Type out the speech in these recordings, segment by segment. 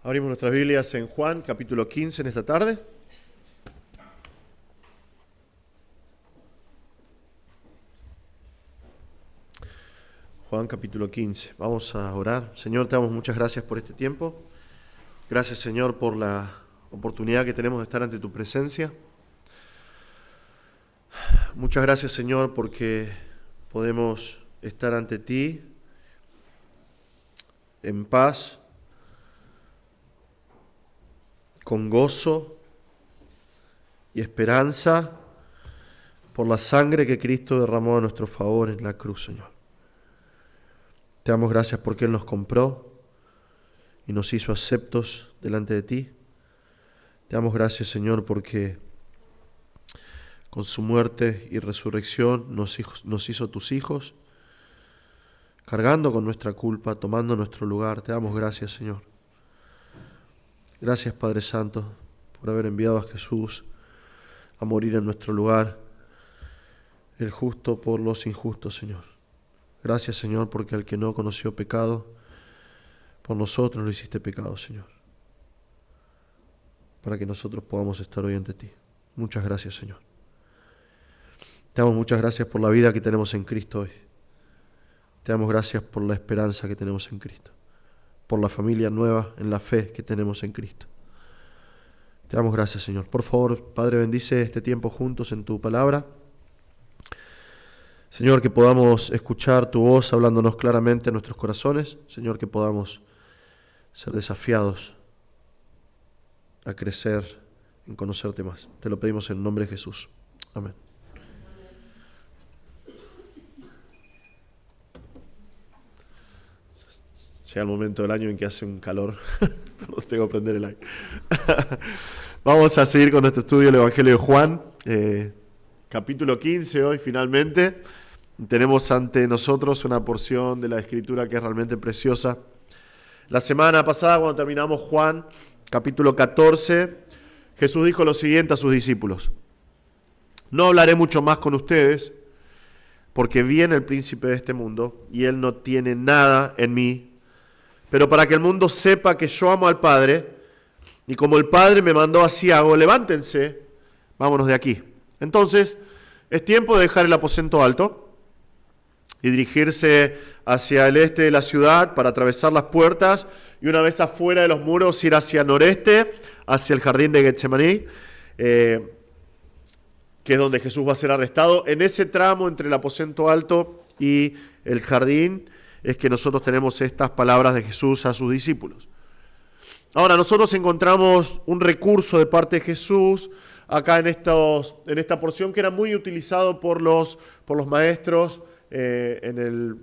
Abrimos nuestras Biblias en Juan, capítulo 15 en esta tarde. Juan, capítulo 15. Vamos a orar. Señor, te damos muchas gracias por este tiempo. Gracias, Señor, por la oportunidad que tenemos de estar ante tu presencia. Muchas gracias, Señor, porque podemos estar ante ti en paz, con gozo y esperanza por la sangre que Cristo derramó a nuestro favor en la cruz, Señor. Te damos gracias porque Él nos compró y nos hizo aceptos delante de ti. Te damos gracias, Señor, porque con su muerte y resurrección nos hizo tus hijos, cargando con nuestra culpa, tomando nuestro lugar. Te damos gracias, Señor. Gracias, Padre Santo, por haber enviado a Jesús a morir en nuestro lugar, el justo por los injustos, Señor. Gracias, Señor, porque al que no conoció pecado, por nosotros lo hiciste pecado, Señor, para que nosotros podamos estar hoy ante ti. Muchas gracias, Señor. Te damos muchas gracias por la vida que tenemos en Cristo hoy. Te damos gracias por la esperanza que tenemos en Cristo, por la familia nueva en la fe que tenemos en Cristo. Te damos gracias, Señor. Por favor, Padre, bendice este tiempo juntos en tu palabra. Señor, que podamos escuchar tu voz hablándonos claramente en nuestros corazones. Señor, que podamos ser desafiados a crecer en conocerte más. Te lo pedimos en el nombre de Jesús. Amén. Llega el momento del año en que hace un calor. Tengo que prender el aire. Vamos a seguir con nuestro estudio del Evangelio de Juan. Capítulo 15 hoy finalmente. Tenemos ante nosotros una porción de la Escritura que es realmente preciosa. La semana pasada, cuando terminamos Juan, capítulo 14, Jesús dijo lo siguiente a sus discípulos: no hablaré mucho más con ustedes, porque viene el príncipe de este mundo, y él no tiene nada en mí. Pero para que el mundo sepa que yo amo al Padre, y como el Padre me mandó, así hago, levántense, vámonos de aquí. Entonces, es tiempo de dejar el aposento alto y dirigirse hacia el este de la ciudad para atravesar las puertas, y una vez afuera de los muros ir hacia el noreste, hacia el jardín de Getsemaní, que es donde Jesús va a ser arrestado. En ese tramo entre el aposento alto y el jardín es que nosotros tenemos estas palabras de Jesús a sus discípulos. Ahora, nosotros encontramos un recurso de parte de Jesús acá en esta porción que era muy utilizado por los maestros en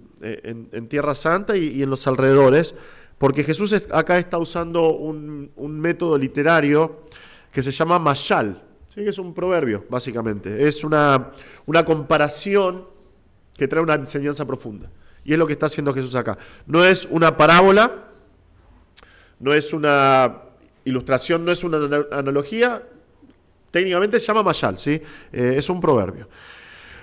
Tierra Santa y en los alrededores, porque Jesús acá está usando un método literario que se llama mashal, ¿sí? Que es un proverbio, básicamente. Es una comparación que trae una enseñanza profunda. Y es lo que está haciendo Jesús acá. No es una parábola, no es una ilustración, no es una analogía. Técnicamente se llama mashal, ¿sí? Es un proverbio.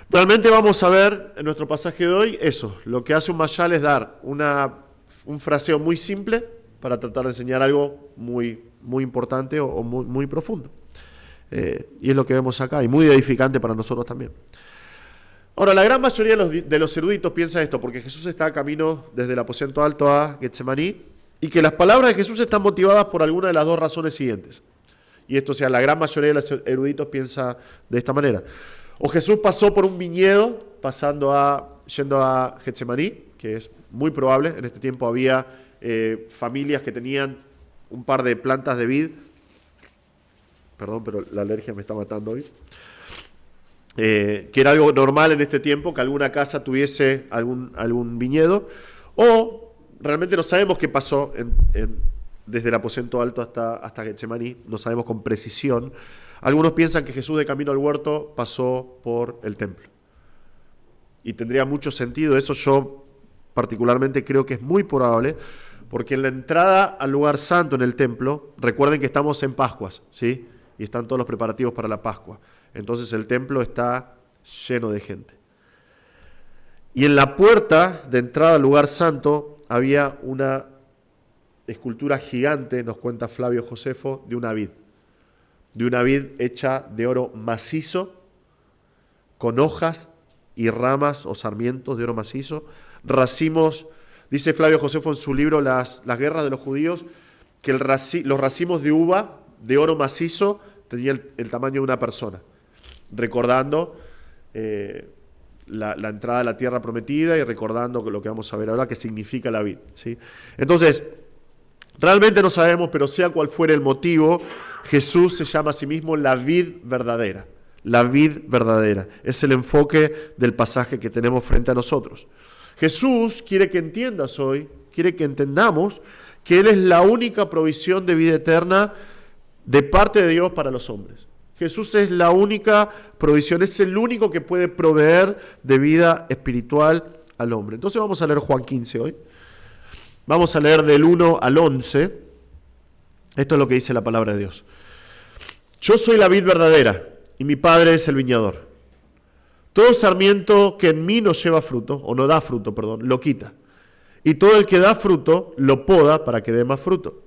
Realmente vamos a ver en nuestro pasaje de hoy eso. Lo que hace un mashal es dar un fraseo muy simple para tratar de enseñar algo muy, muy importante o muy, muy profundo. Y es lo que vemos acá, y muy edificante para nosotros también. Ahora, la gran mayoría de los eruditos piensa esto, porque Jesús está a camino desde el aposento alto a Getsemaní, y que las palabras de Jesús están motivadas por alguna de las dos razones siguientes. Y esto, o sea, la gran mayoría de los eruditos piensa de esta manera. O Jesús pasó por un viñedo, yendo a Getsemaní, que es muy probable. En este tiempo había familias que tenían un par de plantas de vid. Perdón, pero la alergia me está matando hoy. Que era algo normal en este tiempo, que alguna casa tuviese algún viñedo, o realmente no sabemos qué pasó desde el aposento alto hasta Getsemaní, no sabemos con precisión. Algunos piensan que Jesús de camino al huerto pasó por el templo, y tendría mucho sentido. Eso yo particularmente creo que es muy probable, porque en la entrada al lugar santo en el templo, recuerden que estamos en Pascuas, ¿sí? Y están todos los preparativos para la Pascua. Entonces el templo está lleno de gente. Y en la puerta de entrada al lugar santo había una escultura gigante, nos cuenta Flavio Josefo, de una vid hecha de oro macizo, con hojas y ramas o sarmientos de oro macizo, racimos, dice Flavio Josefo en su libro Las guerras de los judíos, que los racimos de uva de oro macizo tenían el tamaño de una persona, recordando la entrada a la tierra prometida y recordando lo que vamos a ver ahora, que significa la vid, ¿sí? Entonces, realmente no sabemos, pero sea cual fuera el motivo, Jesús se llama a sí mismo la vid verdadera. La vid verdadera. Es el enfoque del pasaje que tenemos frente a nosotros. Jesús quiere que entiendas hoy, quiere que entendamos que Él es la única provisión de vida eterna de parte de Dios para los hombres. Jesús es la única provisión, es el único que puede proveer de vida espiritual al hombre. Entonces vamos a leer Juan 15 hoy. Vamos a leer del 1 al 11. Esto es lo que dice la palabra de Dios. Yo soy la vid verdadera y mi Padre es el viñador. Todo sarmiento que en mí no lleva fruto, o no da fruto, perdón, lo quita. Y todo el que da fruto, lo poda para que dé más fruto.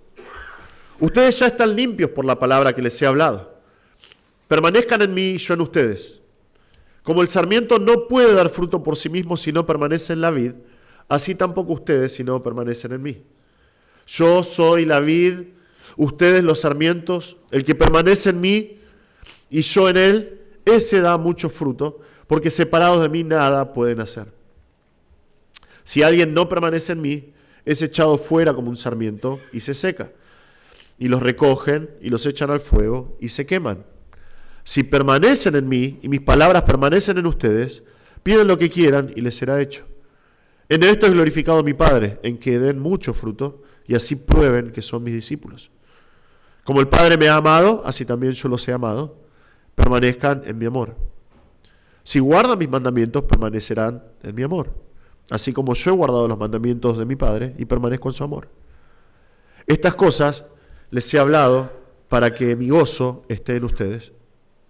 Ustedes ya están limpios por la palabra que les he hablado. Permanezcan en mí y yo en ustedes. Como el sarmiento no puede dar fruto por sí mismo si no permanece en la vid, así tampoco ustedes si no permanecen en mí. Yo soy la vid, ustedes los sarmientos, el que permanece en mí y yo en él, ese da mucho fruto, porque separados de mí nada pueden hacer. Si alguien no permanece en mí, es echado fuera como un sarmiento y se seca. Y los recogen y los echan al fuego y se queman. Si permanecen en mí y mis palabras permanecen en ustedes, piden lo que quieran y les será hecho. En esto es glorificado mi Padre, en que den mucho fruto y así prueben que son mis discípulos. Como el Padre me ha amado, así también yo los he amado. Permanezcan en mi amor. Si guardan mis mandamientos, permanecerán en mi amor, así como yo he guardado los mandamientos de mi Padre y permanezco en su amor. Estas cosas les he hablado para que mi gozo esté en ustedes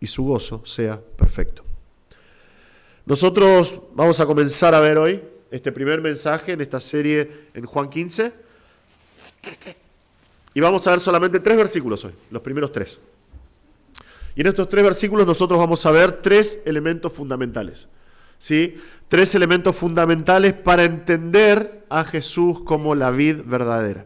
y su gozo sea perfecto. Nosotros vamos a comenzar a ver hoy este primer mensaje en esta serie en Juan 15 y vamos a ver solamente 3 versículos hoy, los primeros 3. Y en estos 3 versículos nosotros vamos a ver 3 elementos fundamentales, ¿sí? 3 elementos fundamentales para entender a Jesús como la vid verdadera.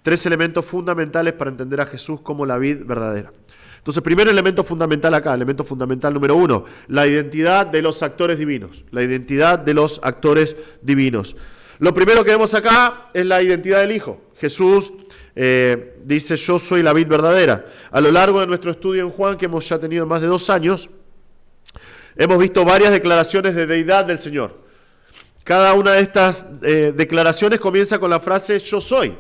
3 elementos fundamentales para entender a Jesús como la vid verdadera. Entonces, primer elemento fundamental acá, elemento fundamental número 1, la identidad de los actores divinos. La identidad de los actores divinos. Lo primero que vemos acá es la identidad del Hijo. Jesús dice, yo soy la vid verdadera. A lo largo de nuestro estudio en Juan, que hemos ya tenido más de 2 años, hemos visto varias declaraciones de deidad del Señor. Cada una de estas declaraciones comienza con la frase yo soy.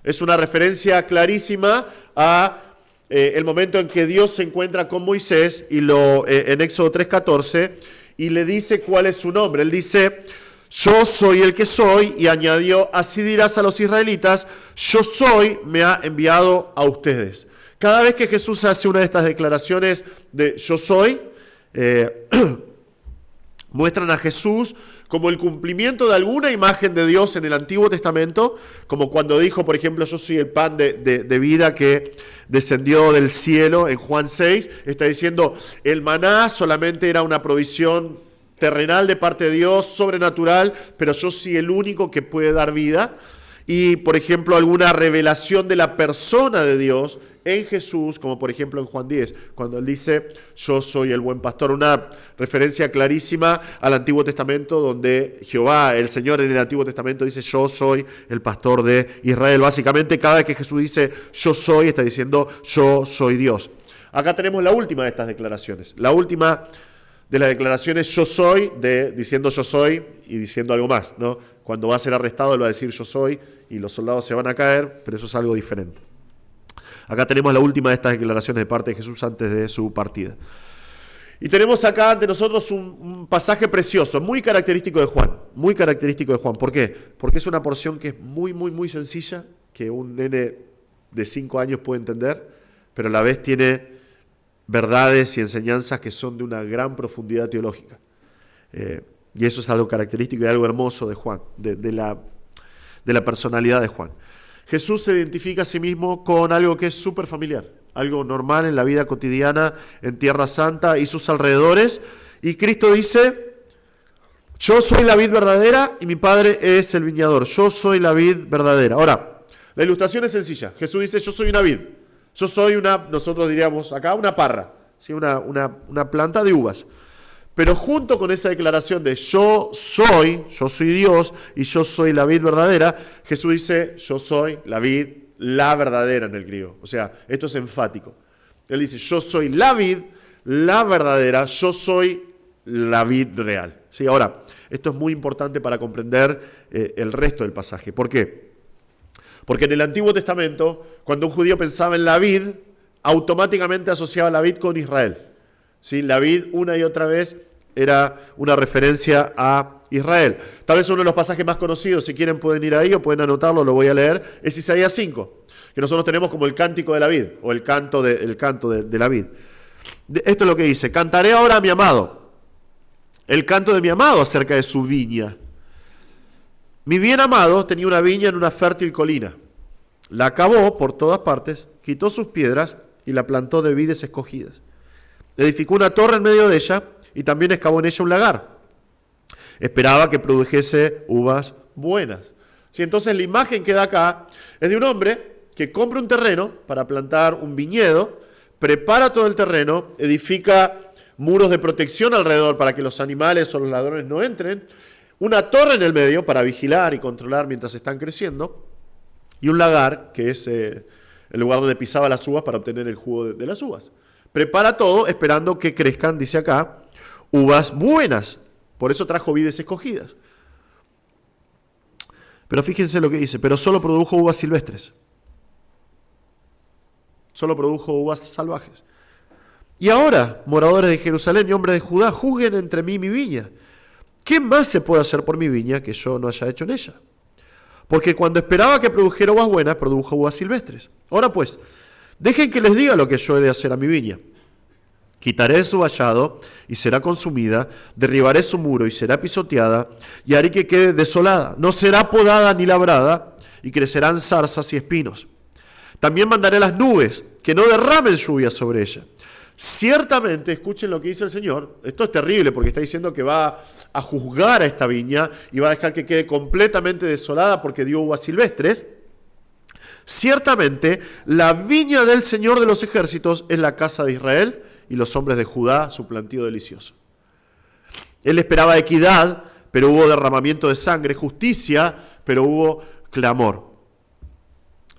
Es una referencia clarísima a el momento en que Dios se encuentra con Moisés en Éxodo 3:14 y le dice cuál es su nombre. Él dice, yo soy el que soy, y añadió, así dirás a los israelitas, yo soy, me ha enviado a ustedes. Cada vez que Jesús hace una de estas declaraciones de yo soy, muestran a Jesús como el cumplimiento de alguna imagen de Dios en el Antiguo Testamento, como cuando dijo, por ejemplo, yo soy el pan de vida que descendió del cielo en Juan 6, está diciendo, el maná solamente era una provisión terrenal de parte de Dios, sobrenatural, pero yo soy el único que puede dar vida. Y, por ejemplo, alguna revelación de la persona de Dios en Jesús, como por ejemplo en Juan 10, cuando él dice, yo soy el buen pastor, una referencia clarísima al Antiguo Testamento, donde Jehová, el Señor en el Antiguo Testamento dice, yo soy el pastor de Israel. Básicamente, cada vez que Jesús dice, yo soy, está diciendo, yo soy Dios. Acá tenemos la última de estas declaraciones, la última de las declaraciones yo soy, diciendo yo soy y diciendo algo más, ¿no? Cuando va a ser arrestado, él va a decir yo soy y los soldados se van a caer, pero eso es algo diferente. Acá tenemos la última de estas declaraciones de parte de Jesús antes de su partida. Y tenemos acá ante nosotros un pasaje precioso, muy característico de Juan. Muy característico de Juan. ¿Por qué? Porque es una porción que es muy, muy, muy sencilla, que un nene de 5 años puede entender, pero a la vez tiene verdades y enseñanzas que son de una gran profundidad teológica. Y eso es algo característico y algo hermoso de Juan, de la personalidad de Juan. Jesús se identifica a sí mismo con algo que es súper familiar, algo normal en la vida cotidiana en Tierra Santa y sus alrededores. Y Cristo dice: yo soy la vid verdadera y mi Padre es el viñador. Yo soy la vid verdadera. Ahora, la ilustración es sencilla. Jesús dice: yo soy una vid. Yo soy nosotros diríamos acá, una parra, ¿sí? Una planta de uvas. Pero junto con esa declaración de yo soy Dios y yo soy la vid verdadera, Jesús dice: yo soy la vid, la verdadera en el griego. O sea, esto es enfático. Él dice: yo soy la vid, la verdadera, yo soy la vid real. ¿Sí? Ahora, esto es muy importante para comprender el resto del pasaje. ¿Por qué? Porque en el Antiguo Testamento, cuando un judío pensaba en la vid, automáticamente asociaba la vid con Israel. ¿Sí? La vid, una y otra vez, era una referencia a Israel. Tal vez uno de los pasajes más conocidos, si quieren pueden ir ahí o pueden anotarlo, lo voy a leer, es Isaías 5, que nosotros tenemos como el cántico de la vid, o el canto de la vid. Esto es lo que dice: cantaré ahora a mi amado, el canto de mi amado acerca de su viña. Mi bien amado tenía una viña en una fértil colina. La cavó por todas partes, quitó sus piedras y la plantó de vides escogidas. Edificó una torre en medio de ella y también excavó en ella un lagar. Esperaba que produjese uvas buenas. ¿Sí? Entonces la imagen que da acá es de un hombre que compra un terreno para plantar un viñedo, prepara todo el terreno, edifica muros de protección alrededor para que los animales o los ladrones no entren, una torre en el medio para vigilar y controlar mientras están creciendo, y un lagar, que es el lugar donde pisaba las uvas para obtener el jugo de las uvas. Prepara todo esperando que crezcan, dice acá, uvas buenas. Por eso trajo vides escogidas. Pero fíjense lo que dice: pero solo produjo uvas silvestres. Solo produjo uvas salvajes. Y ahora, moradores de Jerusalén y hombres de Judá, juzguen entre mí y mi viña. ¿Qué más se puede hacer por mi viña que yo no haya hecho en ella? Porque cuando esperaba que produjera uvas buenas, produjo uvas silvestres. Ahora pues, dejen que les diga lo que yo he de hacer a mi viña. Quitaré su vallado y será consumida, derribaré su muro y será pisoteada, y haré que quede desolada. No será podada ni labrada, y crecerán zarzas y espinos. También mandaré las nubes, que no derramen lluvia sobre ella. Ciertamente, escuchen lo que dice el Señor, esto es terrible porque está diciendo que va a juzgar a esta viña y va a dejar que quede completamente desolada porque dio uvas silvestres. Ciertamente, la viña del Señor de los ejércitos es la casa de Israel y los hombres de Judá su plantío delicioso. Él esperaba equidad, pero hubo derramamiento de sangre, justicia, pero hubo clamor.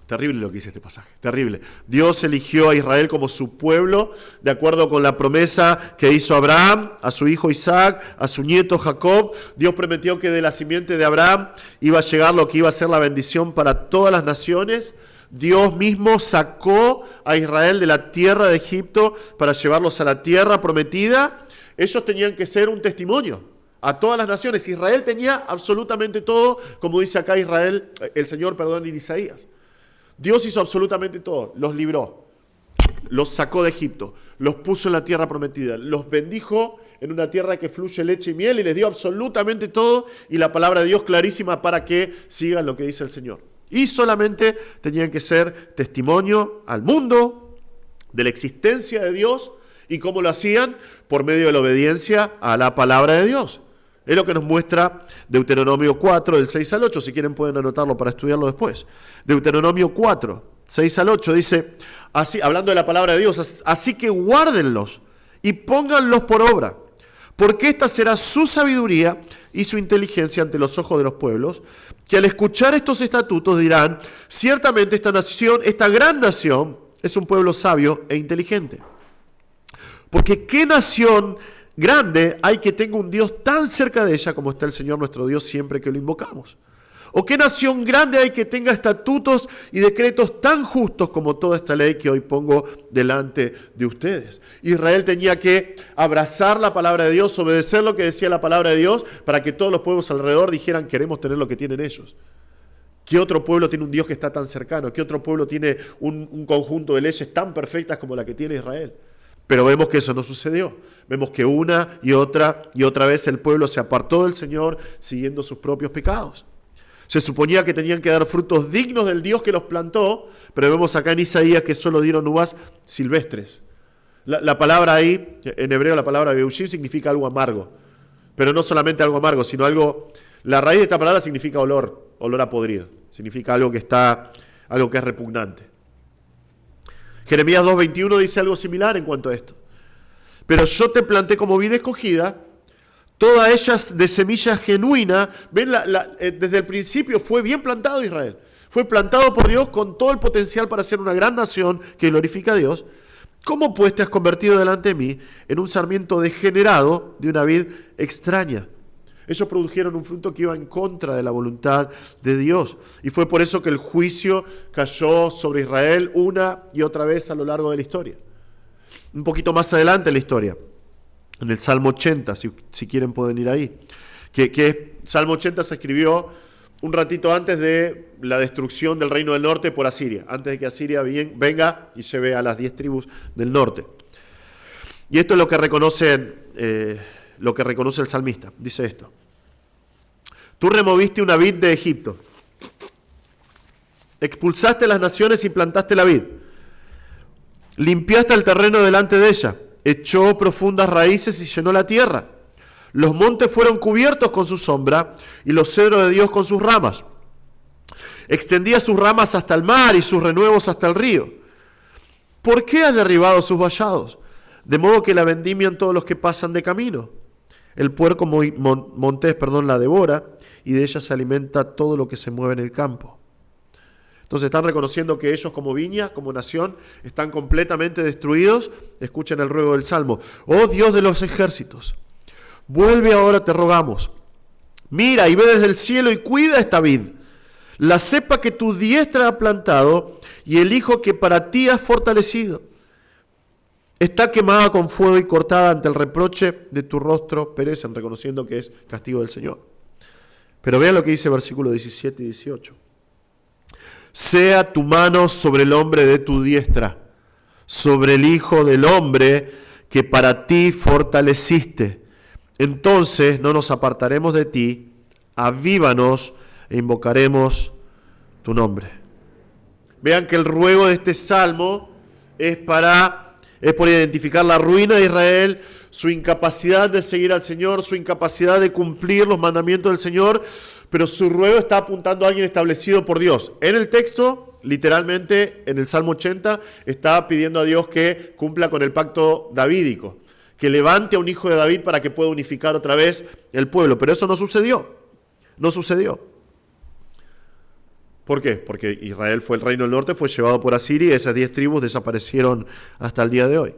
Terrible lo que dice este pasaje, terrible. Dios eligió a Israel como su pueblo, de acuerdo con la promesa que hizo Abraham, a su hijo Isaac, a su nieto Jacob. Dios prometió que de la simiente de Abraham iba a llegar lo que iba a ser la bendición para todas las naciones. Dios mismo sacó a Israel de la tierra de Egipto para llevarlos a la tierra prometida. Ellos tenían que ser un testimonio a todas las naciones. Israel tenía absolutamente todo, como dice acá el Señor en Isaías. Dios hizo absolutamente todo, los libró, los sacó de Egipto, los puso en la tierra prometida, los bendijo en una tierra que fluye leche y miel y les dio absolutamente todo y la palabra de Dios clarísima para que sigan lo que dice el Señor. Y solamente tenían que ser testimonio al mundo de la existencia de Dios y cómo lo hacían por medio de la obediencia a la palabra de Dios. Es lo que nos muestra Deuteronomio 4, del 6 al 8. Si quieren pueden anotarlo para estudiarlo después. Deuteronomio 4, 6 al 8 dice, así, hablando de la palabra de Dios, así que guárdenlos y pónganlos por obra, porque esta será su sabiduría y su inteligencia ante los ojos de los pueblos, que al escuchar estos estatutos dirán, ciertamente esta nación, esta gran nación, es un pueblo sabio e inteligente. Porque ¿qué nación grande hay que tenga un Dios tan cerca de ella como está el Señor nuestro Dios siempre que lo invocamos? ¿O qué nación grande hay que tenga estatutos y decretos tan justos como toda esta ley que hoy pongo delante de ustedes? Israel tenía que abrazar la palabra de Dios, obedecer lo que decía la palabra de Dios para que todos los pueblos alrededor dijeran queremos tener lo que tienen ellos. ¿Qué otro pueblo tiene un Dios que está tan cercano? ¿Qué otro pueblo tiene un conjunto de leyes tan perfectas como la que tiene Israel? Pero vemos que eso no sucedió. Vemos que una y otra vez el pueblo se apartó del Señor siguiendo sus propios pecados. Se suponía que tenían que dar frutos dignos del Dios que los plantó, pero vemos acá en Isaías que solo dieron uvas silvestres. La palabra ahí, en hebreo la palabra beushim significa algo amargo, pero no solamente algo amargo, sino algo, la raíz de esta palabra significa olor a podrido, significa algo que es repugnante. Jeremías 2:21 dice algo similar en cuanto a esto. Pero yo te planté como vid escogida, todas ellas de semilla genuina. Ven, desde el principio fue bien plantado Israel. Fue plantado por Dios con todo el potencial para ser una gran nación que glorifica a Dios. ¿Cómo pues te has convertido delante de mí en un sarmiento degenerado de una vid extraña? Ellos produjeron un fruto que iba en contra de la voluntad de Dios. Y fue por eso que el juicio cayó sobre Israel una y otra vez a lo largo de la historia. Un poquito más adelante en la historia, en el Salmo 80, si quieren pueden ir ahí. Salmo 80 se escribió un ratito antes de la destrucción del reino del norte por Asiria, antes de que Asiria venga y lleve a las 10 tribus del norte. Y esto es lo que reconoce el salmista. Dice esto: tú removiste una vid de Egipto, expulsaste las naciones y plantaste la vid, limpiaste el terreno delante de ella, echó profundas raíces y llenó la tierra. Los montes fueron cubiertos con su sombra y los cedros de Dios con sus ramas. Extendía sus ramas hasta el mar y sus renuevos hasta el río. ¿Por qué has derribado sus vallados? De modo que la vendimian todos los que pasan de camino. El puerco montés la devora, y de ella se alimenta todo lo que se mueve en el campo. Entonces están reconociendo que ellos como viña, como nación, están completamente destruidos. Escuchen el ruego del Salmo. Oh Dios de los ejércitos, vuelve ahora, te rogamos. Mira y ve desde el cielo y cuida esta vid, la cepa que tu diestra ha plantado y el hijo que para ti has fortalecido. Está quemada con fuego y cortada ante el reproche de tu rostro, perecen, reconociendo que es castigo del Señor. Pero vean lo que dice versículos 17 y 18. Sea tu mano sobre el hombre de tu diestra, sobre el hijo del hombre que para ti fortaleciste. Entonces no nos apartaremos de ti, avívanos e invocaremos tu nombre. Vean que el ruego de este salmo es por identificar la ruina de Israel, su incapacidad de seguir al Señor, su incapacidad de cumplir los mandamientos del Señor, pero su ruego está apuntando a alguien establecido por Dios. En el texto, literalmente, en el Salmo 80, está pidiendo a Dios que cumpla con el pacto davídico, que levante a un hijo de David para que pueda unificar otra vez el pueblo. Pero eso no sucedió. No sucedió. ¿Por qué? Porque Israel fue el reino del norte, fue llevado por Asiria y esas 10 tribus desaparecieron hasta el día de hoy.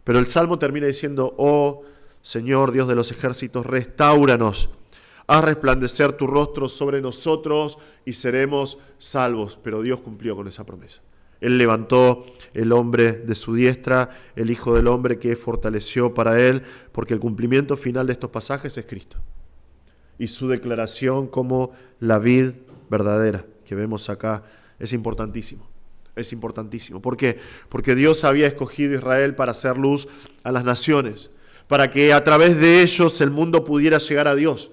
Pero el Salmo termina diciendo: oh Señor Dios de los ejércitos, restáuranos, haz resplandecer tu rostro sobre nosotros y seremos salvos. Pero Dios cumplió con esa promesa. Él levantó el hombre de su diestra, el Hijo del Hombre que fortaleció para él, porque el cumplimiento final de estos pasajes es Cristo. Y su declaración como la vid verdadera que vemos acá es importantísimo. Es importantísimo. ¿Por qué? Porque Dios había escogido a Israel para hacer luz a las naciones, para que a través de ellos el mundo pudiera llegar a Dios.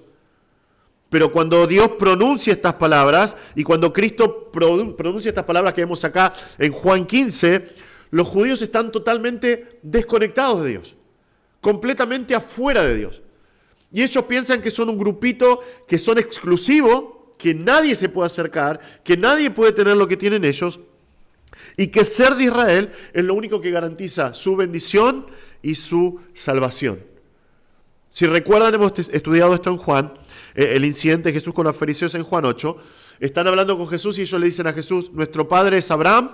Pero cuando Dios pronuncia estas palabras, y cuando Cristo pronuncia estas palabras que vemos acá en Juan 15, los judíos están totalmente desconectados de Dios, completamente afuera de Dios. Y ellos piensan que son un grupito, que son exclusivos, que nadie se puede acercar, que nadie puede tener lo que tienen ellos, y que ser de Israel es lo único que garantiza su bendición y su salvación. Si recuerdan, hemos estudiado esto en Juan, el incidente de Jesús con los fariseos en Juan 8. Están hablando con Jesús y ellos le dicen a Jesús: nuestro padre es Abraham.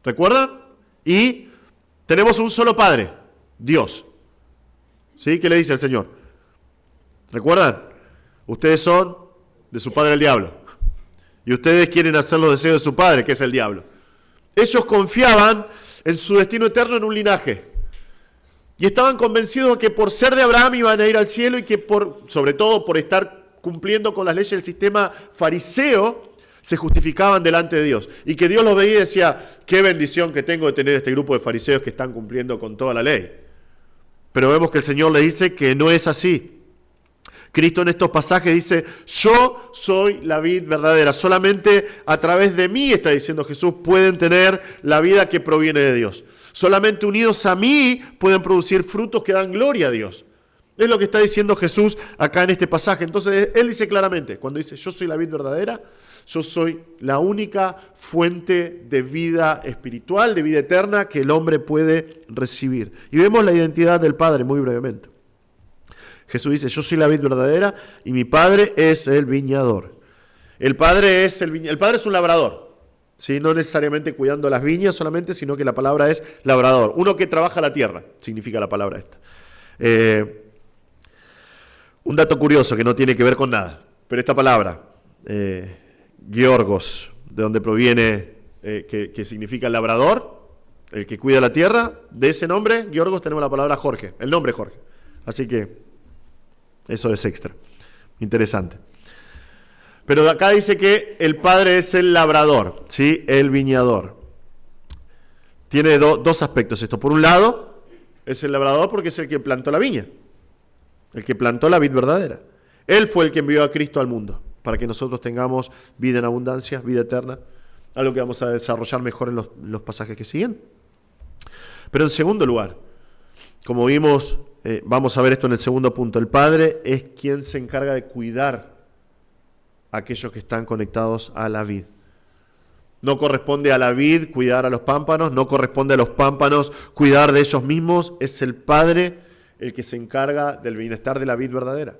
¿Recuerdan? Y tenemos un solo padre, Dios. ¿Sí? ¿Qué le dice el Señor? ¿Recuerdan? Ustedes son de su padre el diablo. Y ustedes quieren hacer los deseos de su padre, que es el diablo. Ellos confiaban en su destino eterno en un linaje. Y estaban convencidos de que por ser de Abraham iban a ir al cielo y que sobre todo por estar cumpliendo con las leyes del sistema fariseo, se justificaban delante de Dios. Y que Dios los veía y decía: qué bendición que tengo de tener este grupo de fariseos que están cumpliendo con toda la ley. Pero vemos que el Señor le dice que no es así. Cristo en estos pasajes dice, yo soy la vid verdadera. Solamente a través de mí, está diciendo Jesús, pueden tener la vida que proviene de Dios. Solamente unidos a mí pueden producir frutos que dan gloria a Dios. Es lo que está diciendo Jesús acá en este pasaje. Entonces Él dice claramente, cuando dice yo soy la vid verdadera, yo soy la única fuente de vida espiritual, de vida eterna que el hombre puede recibir. Y vemos la identidad del Padre muy brevemente. Jesús dice, yo soy la vid verdadera y mi Padre es el viñador. El Padre es un labrador. ¿Sí? No necesariamente cuidando las viñas solamente, sino que la palabra es labrador. Uno que trabaja la tierra, significa la palabra esta. Un dato curioso que no tiene que ver con nada, pero esta palabra, Georgos, de donde proviene, que significa labrador, el que cuida la tierra, de ese nombre, Georgos, tenemos la palabra Jorge, el nombre Jorge. Así que eso es extra, interesante. Pero acá dice que el Padre es el labrador, ¿sí? El viñador. Tiene dos aspectos esto. Por un lado, es el labrador porque es el que plantó la viña, el que plantó la vid verdadera. Él fue el que envió a Cristo al mundo para que nosotros tengamos vida en abundancia, vida eterna, algo que vamos a desarrollar mejor en los pasajes que siguen. Pero en segundo lugar, como vimos, vamos a ver esto en el segundo punto, el Padre es quien se encarga de cuidar a aquellos que están conectados a la vid. No corresponde a la vid cuidar a los pámpanos, no corresponde a los pámpanos cuidar de ellos mismos, es el Padre el que se encarga del bienestar de la vid verdadera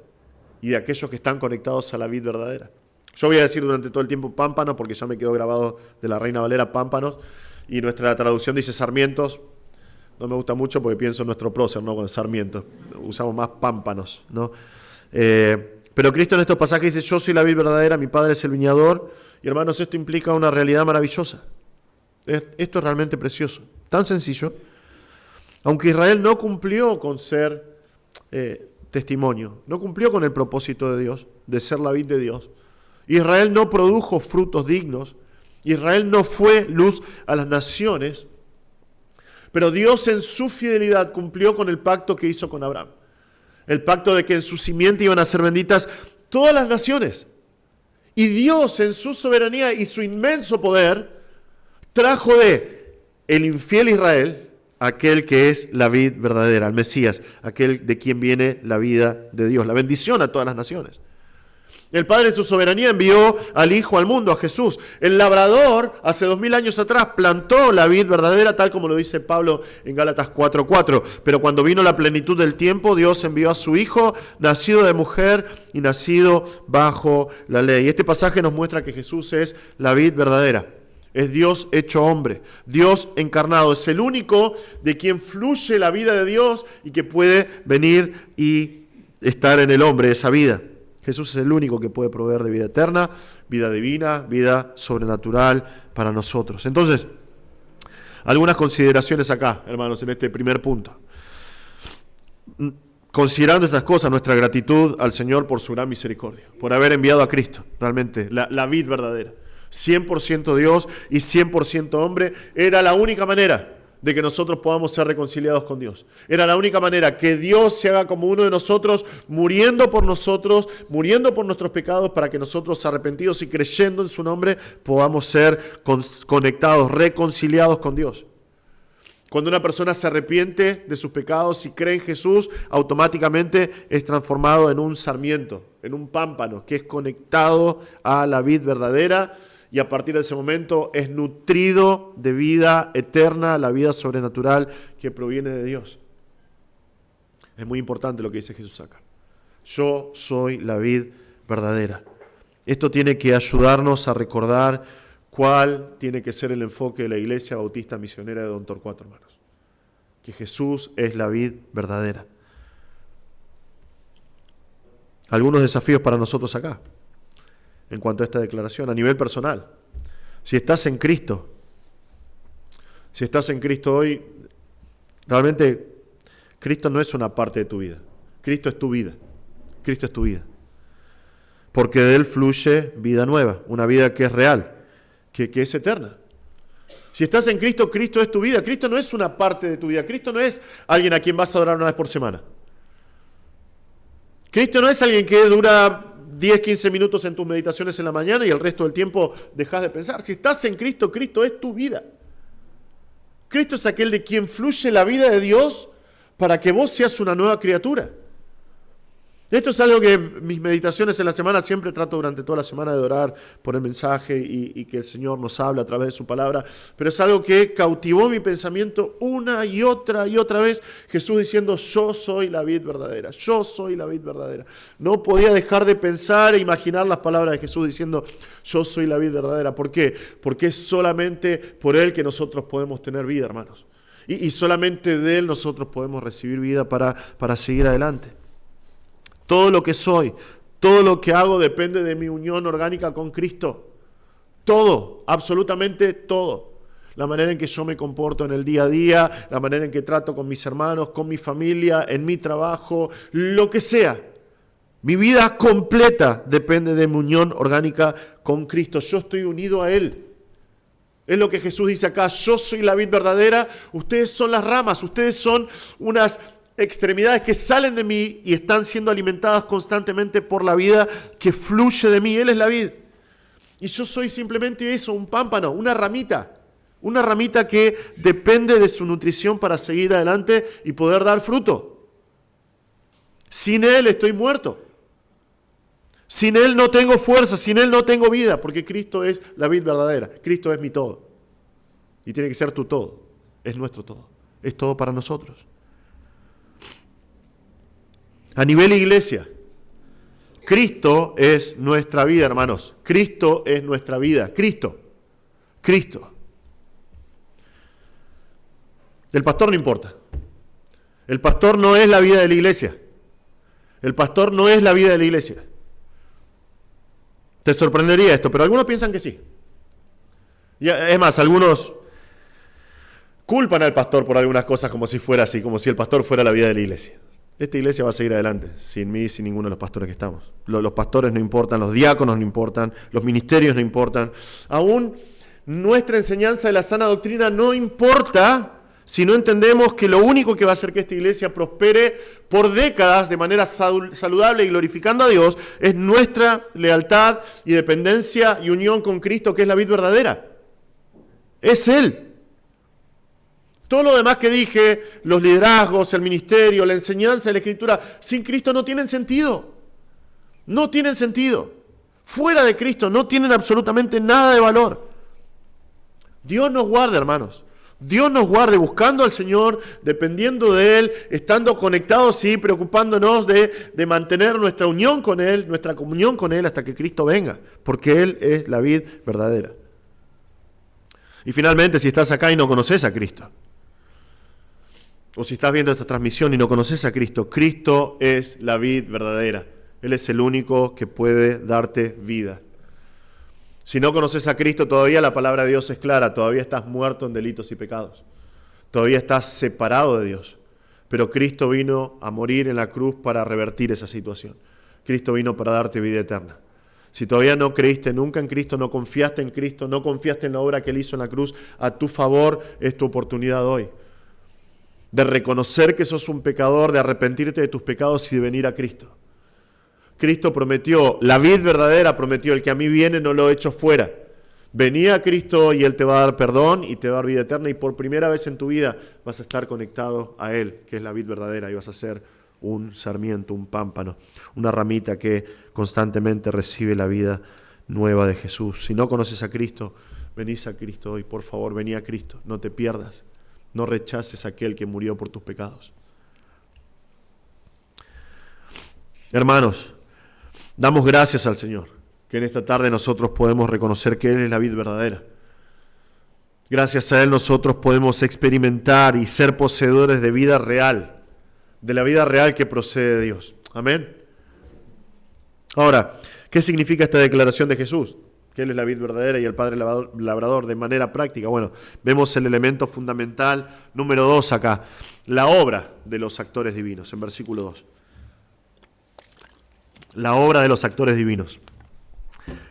y de aquellos que están conectados a la vid verdadera. Yo voy a decir durante todo el tiempo pámpanos porque ya me quedó grabado de la Reina Valera pámpanos y nuestra traducción dice sarmientos. No me gusta mucho porque pienso en nuestro prócer, ¿no? Con sarmientos. Usamos más pámpanos, ¿no? Pero Cristo en estos pasajes dice, yo soy la vid verdadera, mi Padre es el viñador. Y hermanos, esto implica una realidad maravillosa. Esto es realmente precioso. Tan sencillo. Aunque Israel no cumplió con ser testimonio, no cumplió con el propósito de Dios, de ser la vid de Dios. Israel no produjo frutos dignos. Israel no fue luz a las naciones. Pero Dios en su fidelidad cumplió con el pacto que hizo con Abraham. El pacto de que en su simiente iban a ser benditas todas las naciones. Y Dios en su soberanía y su inmenso poder trajo de el infiel Israel aquel que es la vid verdadera, el Mesías, aquel de quien viene la vida de Dios, la bendición a todas las naciones. El Padre en su soberanía envió al Hijo al mundo, a Jesús. El labrador, hace 2000 años atrás, plantó la vid verdadera, tal como lo dice Pablo en Gálatas 4:4. Pero cuando vino la plenitud del tiempo, Dios envió a su Hijo, nacido de mujer y nacido bajo la ley. Este pasaje nos muestra que Jesús es la vid verdadera. Es Dios hecho hombre, Dios encarnado. Es el único de quien fluye la vida de Dios y que puede venir y estar en el hombre, esa vida. Jesús es el único que puede proveer de vida eterna, vida divina, vida sobrenatural para nosotros. Entonces, algunas consideraciones acá, hermanos, en este primer punto. Considerando estas cosas, nuestra gratitud al Señor por su gran misericordia, por haber enviado a Cristo, realmente, la vid verdadera. 100% Dios y 100% hombre, era la única manera de que nosotros podamos ser reconciliados con Dios. Era la única manera que Dios se haga como uno de nosotros, muriendo por nosotros, muriendo por nuestros pecados, para que nosotros, arrepentidos y creyendo en su nombre, podamos ser conectados, reconciliados con Dios. Cuando una persona se arrepiente de sus pecados y cree en Jesús, automáticamente es transformado en un sarmiento, en un pámpano, que es conectado a la vid verdadera, y a partir de ese momento es nutrido de vida eterna, la vida sobrenatural que proviene de Dios. Es muy importante lo que dice Jesús acá. Yo soy la vid verdadera. Esto tiene que ayudarnos a recordar cuál tiene que ser el enfoque de la Iglesia Bautista Misionera de Don Torcuato, hermanos. Que Jesús es la vid verdadera. Algunos desafíos para nosotros acá, en cuanto a esta declaración, a nivel personal. Si estás en Cristo hoy, realmente Cristo no es una parte de tu vida. Cristo es tu vida. Cristo es tu vida. Porque de Él fluye vida nueva, una vida que es real, que es eterna. Si estás en Cristo, Cristo es tu vida. Cristo no es una parte de tu vida. Cristo no es alguien a quien vas a adorar una vez por semana. Cristo no es alguien que dura 10, 15 minutos en tus meditaciones en la mañana y el resto del tiempo dejas de pensar. Si estás en Cristo, Cristo es tu vida. Cristo es aquel de quien fluye la vida de Dios para que vos seas una nueva criatura. Esto es algo que mis meditaciones en la semana siempre trato durante toda la semana de orar por el mensaje y que el Señor nos habla a través de su palabra, pero es algo que cautivó mi pensamiento una y otra vez, Jesús diciendo, yo soy la vid verdadera, yo soy la vid verdadera. No podía dejar de pensar e imaginar las palabras de Jesús diciendo, yo soy la vid verdadera. ¿Por qué? Porque es solamente por Él que nosotros podemos tener vida, hermanos. Y solamente de Él nosotros podemos recibir vida para seguir adelante. Todo lo que soy, todo lo que hago depende de mi unión orgánica con Cristo. Todo, absolutamente todo. La manera en que yo me comporto en el día a día, la manera en que trato con mis hermanos, con mi familia, en mi trabajo, lo que sea. Mi vida completa depende de mi unión orgánica con Cristo. Yo estoy unido a Él. Es lo que Jesús dice acá, yo soy la vid verdadera, ustedes son las ramas, ustedes son unas extremidades que salen de mí y están siendo alimentadas constantemente por la vida que fluye de mí. Él es la vid. Y yo soy simplemente eso, un pámpano, una ramita que depende de su nutrición para seguir adelante y poder dar fruto. Sin Él estoy muerto. Sin Él no tengo fuerza, sin Él no tengo vida, porque Cristo es la vid verdadera. Cristo es mi todo. Y tiene que ser tu todo. Es nuestro todo. Es todo para nosotros. A nivel iglesia, Cristo es nuestra vida, hermanos. Cristo es nuestra vida. Cristo. El pastor no importa. El pastor no es la vida de la iglesia. El pastor no es la vida de la iglesia. Te sorprendería esto, pero algunos piensan que sí. Y es más, algunos culpan al pastor por algunas cosas como si fuera así, como si el pastor fuera la vida de la iglesia. Esta iglesia va a seguir adelante, sin mí, sin ninguno de los pastores que estamos. Los pastores no importan, los diáconos no importan, los ministerios no importan. Aún nuestra enseñanza de la sana doctrina no importa si no entendemos que lo único que va a hacer que esta iglesia prospere por décadas de manera saludable y glorificando a Dios es nuestra lealtad y dependencia y unión con Cristo, que es la vid verdadera. Es Él. Todo lo demás que dije, los liderazgos, el ministerio, la enseñanza, la escritura, sin Cristo no tienen sentido. No tienen sentido. Fuera de Cristo no tienen absolutamente nada de valor. Dios nos guarde, hermanos. Dios nos guarde buscando al Señor, dependiendo de Él, estando conectados y preocupándonos de mantener nuestra unión con Él, nuestra comunión con Él hasta que Cristo venga, porque Él es la vid verdadera. Y finalmente, si estás acá y no conoces a Cristo, o si estás viendo esta transmisión y no conoces a Cristo, Cristo es la vid verdadera. Él es el único que puede darte vida. Si no conoces a Cristo, todavía la palabra de Dios es clara, todavía estás muerto en delitos y pecados. Todavía estás separado de Dios. Pero Cristo vino a morir en la cruz para revertir esa situación. Cristo vino para darte vida eterna. Si todavía no creíste nunca en Cristo, no confiaste en Cristo, no confiaste en la obra que Él hizo en la cruz, a tu favor es tu oportunidad hoy. De reconocer que sos un pecador, de arrepentirte de tus pecados y de venir a Cristo. Cristo prometió, la vid verdadera prometió, el que a mí viene no lo echo fuera. Vení a Cristo y Él te va a dar perdón y te va a dar vida eterna y por primera vez en tu vida vas a estar conectado a Él, que es la vid verdadera, y vas a ser un sarmiento, un pámpano, una ramita que constantemente recibe la vida nueva de Jesús. Si no conoces a Cristo, venís a Cristo hoy, por favor, vení a Cristo, no te pierdas. No rechaces a aquel que murió por tus pecados. Hermanos, damos gracias al Señor, que en esta tarde nosotros podemos reconocer que Él es la vid verdadera. Gracias a Él nosotros podemos experimentar y ser poseedores de vida real, de la vida real que procede de Dios. Amén. Ahora, ¿qué significa esta declaración de Jesús? Que Él es la vid verdadera y el Padre labrador de manera práctica. Bueno, vemos el elemento fundamental número 2 acá, la obra de los actores divinos, en versículo 2. La obra de los actores divinos.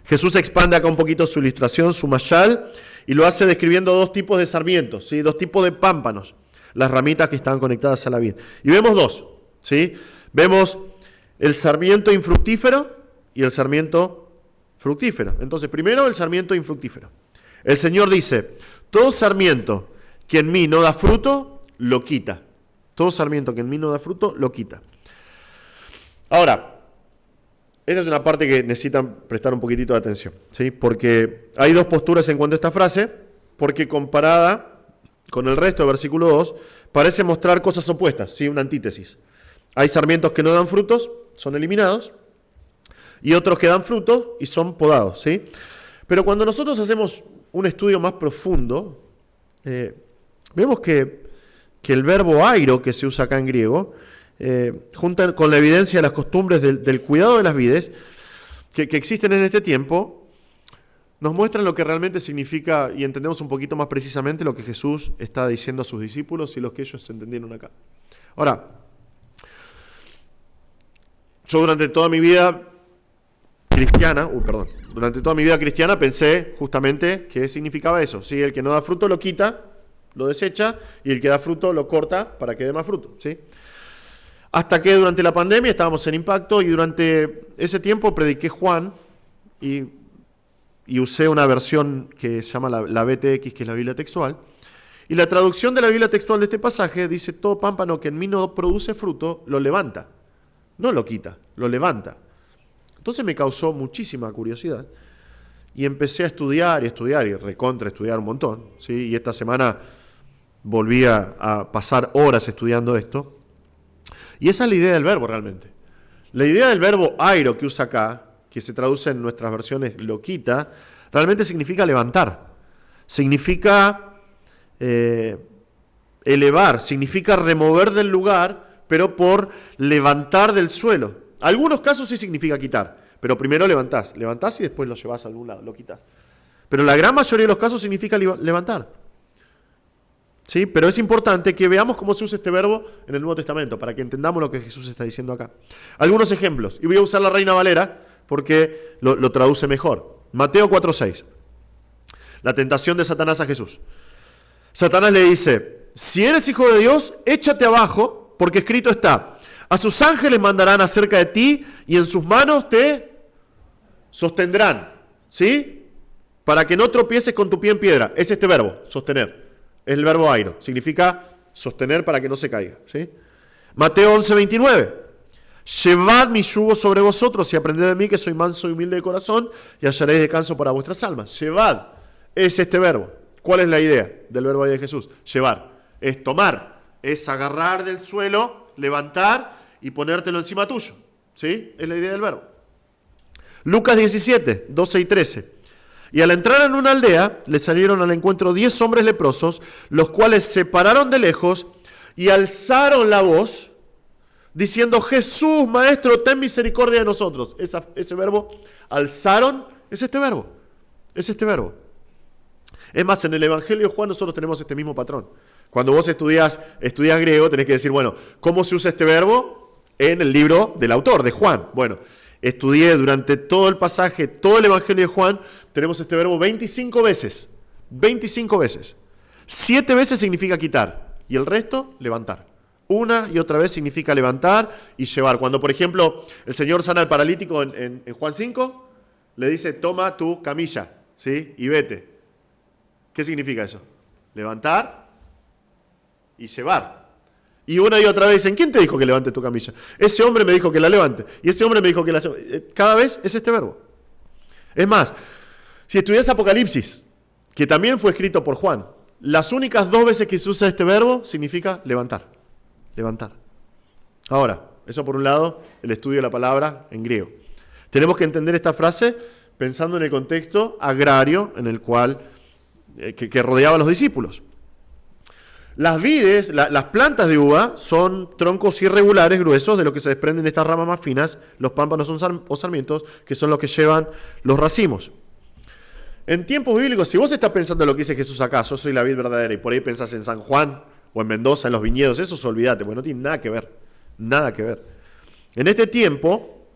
Jesús expande acá un poquito su ilustración, su mashal, y lo hace describiendo dos tipos de sarmientos, ¿sí? Dos tipos de pámpanos, las ramitas que están conectadas a la vid. Y vemos dos, ¿sí? Vemos el sarmiento infructífero y el sarmiento fructífero. Entonces, primero el sarmiento infructífero. El Señor dice, todo sarmiento que en mí no da fruto, lo quita. Todo sarmiento que en mí no da fruto, lo quita. Ahora, esta es una parte que necesitan prestar un poquitito de atención, ¿sí? Porque hay dos posturas en cuanto a esta frase, porque comparada con el resto del versículo 2, parece mostrar cosas opuestas, ¿sí? Una antítesis. Hay sarmientos que no dan frutos, son eliminados, y otros que dan frutos y son podados, ¿sí? Pero cuando nosotros hacemos un estudio más profundo, vemos que el verbo airo, que se usa acá en griego, junto con la evidencia de las costumbres del cuidado de las vides que existen en este tiempo, nos muestran lo que realmente significa y entendemos un poquito más precisamente lo que Jesús está diciendo a sus discípulos y lo que ellos entendieron acá. Ahora, yo durante toda mi vida cristiana, pensé justamente que significaba eso, ¿sí? El que no da fruto lo quita, lo desecha, y el que da fruto lo corta para que dé más fruto, ¿sí? Hasta que durante la pandemia estábamos en Impacto y durante ese tiempo prediqué Juan y usé una versión que se llama la BTX, que es la Biblia textual. Y la traducción de la Biblia textual de este pasaje dice, todo pámpano que en mí no produce fruto, lo levanta. No lo quita, lo levanta. Entonces me causó muchísima curiosidad y empecé a estudiar y recontra estudiar un montón, ¿sí? Y esta semana volví a pasar horas estudiando esto. Y esa es la idea del verbo realmente. La idea del verbo airo que usa acá, que se traduce en nuestras versiones lo quita, realmente significa levantar. Significa elevar, significa remover del lugar, pero por levantar del suelo. Algunos casos sí significa quitar, pero primero levantás y después lo llevas a algún lado, lo quitas. Pero la gran mayoría de los casos significa levantar. ¿Sí? Pero es importante que veamos cómo se usa este verbo en el Nuevo Testamento, para que entendamos lo que Jesús está diciendo acá. Algunos ejemplos, y voy a usar la Reina Valera porque lo traduce mejor. Mateo 4:6, la tentación de Satanás a Jesús. Satanás le dice, si eres hijo de Dios, échate abajo, porque escrito está, a sus ángeles mandarán acerca de ti y en sus manos te sostendrán, ¿sí? Para que no tropieces con tu pie en piedra. Es este verbo, sostener. Es el verbo airo, significa sostener para que no se caiga, ¿sí? Mateo 11:29. Llevad mi yugo sobre vosotros y aprended de mí que soy manso y humilde de corazón y hallaréis descanso para vuestras almas. Llevad es este verbo. ¿Cuál es la idea del verbo ahí de Jesús? Llevar. Es tomar, es agarrar del suelo, levantar y ponértelo encima tuyo, ¿sí? Es la idea del verbo. Lucas 17, 12 y 13. Y al entrar en una aldea, le salieron al encuentro 10 hombres leprosos, los cuales se pararon de lejos y alzaron la voz, diciendo, Jesús, Maestro, ten misericordia de nosotros. Ese verbo, alzaron, es este verbo. Es este verbo. Es más, en el Evangelio de Juan nosotros tenemos este mismo patrón. Cuando vos estudias griego, tenés que decir, bueno, ¿cómo se usa este verbo? En el libro del autor, de Juan. Bueno, estudié durante todo el pasaje, todo el Evangelio de Juan, tenemos este verbo 25 veces. 25 veces. 7 veces significa quitar y el resto, levantar. Una y otra vez significa levantar y llevar. Cuando, por ejemplo, el Señor sana al paralítico en Juan 5, le dice, toma tu camilla, ¿sí? Y vete. ¿Qué significa eso? Levantar y llevar. Y una y otra vez dicen, ¿quién te dijo que levante tu camilla? Ese hombre me dijo que la levante. Y ese hombre me dijo que la lleve. Cada vez es este verbo. Es más, si estudias Apocalipsis, que también fue escrito por Juan, las únicas 2 veces que se usa este verbo significa levantar. Levantar. Ahora, eso por un lado, el estudio de la palabra en griego. Tenemos que entender esta frase pensando en el contexto agrario en el cual que rodeaba a los discípulos. Las vides, las plantas de uva son troncos irregulares, gruesos, de lo que se desprenden estas ramas más finas, los pámpanos o sarmientos, que son los que llevan los racimos. En tiempos bíblicos, si vos estás pensando en lo que dice Jesús acá, yo soy la vid verdadera, y por ahí pensás en San Juan, o en Mendoza, en los viñedos, eso olvídate, porque no tiene nada que ver, nada que ver. En este tiempo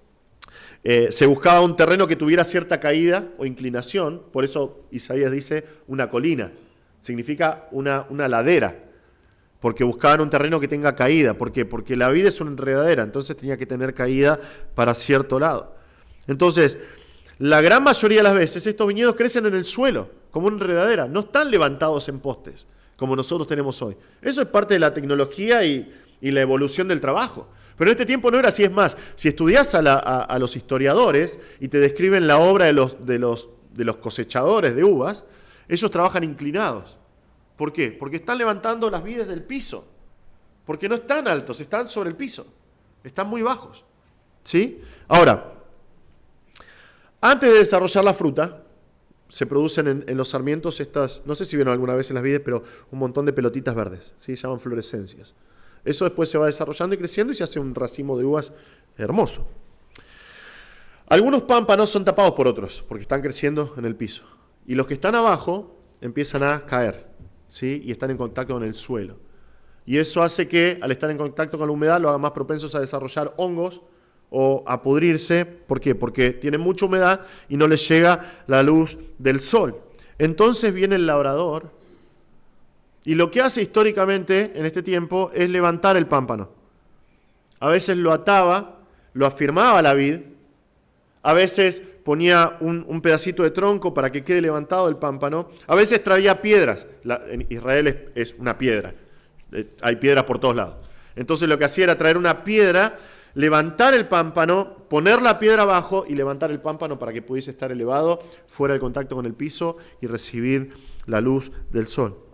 se buscaba un terreno que tuviera cierta caída o inclinación, por eso Isaías dice una colina, significa una ladera. porque buscaban un terreno que tenga caída. ¿Por qué? Porque la vid es una enredadera, entonces tenía que tener caída para cierto lado. Entonces, la gran mayoría de las veces estos viñedos crecen en el suelo, como una enredadera, no están levantados en postes, como nosotros tenemos hoy. Eso es parte de la tecnología y la evolución del trabajo. Pero en este tiempo no era así. Es más, si estudias a los historiadores y te describen la obra de los cosechadores de uvas, ellos trabajan inclinados. ¿Por qué? Porque están levantando las vides del piso. Porque no están altos, están sobre el piso. Están muy bajos. ¿Sí? Ahora, antes de desarrollar la fruta, se producen en los sarmientos estas, no sé si vieron alguna vez en las vides, pero un montón de pelotitas verdes. ¿Sí? Se llaman fluorescencias. Eso después se va desarrollando y creciendo y se hace un racimo de uvas hermoso. Algunos pámpanos son tapados por otros, porque están creciendo en el piso. Y los que están abajo empiezan a caer, ¿sí? Y están en contacto con el suelo. Y eso hace que, al estar en contacto con la humedad, lo haga más propensos a desarrollar hongos o a pudrirse. ¿Por qué? Porque tienen mucha humedad y no les llega la luz del sol. Entonces viene el labrador y lo que hace históricamente en este tiempo es levantar el pámpano. A veces lo ataba, lo afirmaba a la vid, a veces ponía un pedacito de tronco para que quede levantado el pámpano, a veces traía piedras. En Israel es una piedra, hay piedras por todos lados. Entonces lo que hacía era traer una piedra, levantar el pámpano, poner la piedra abajo y levantar el pámpano para que pudiese estar elevado fuera del contacto con el piso y recibir la luz del sol.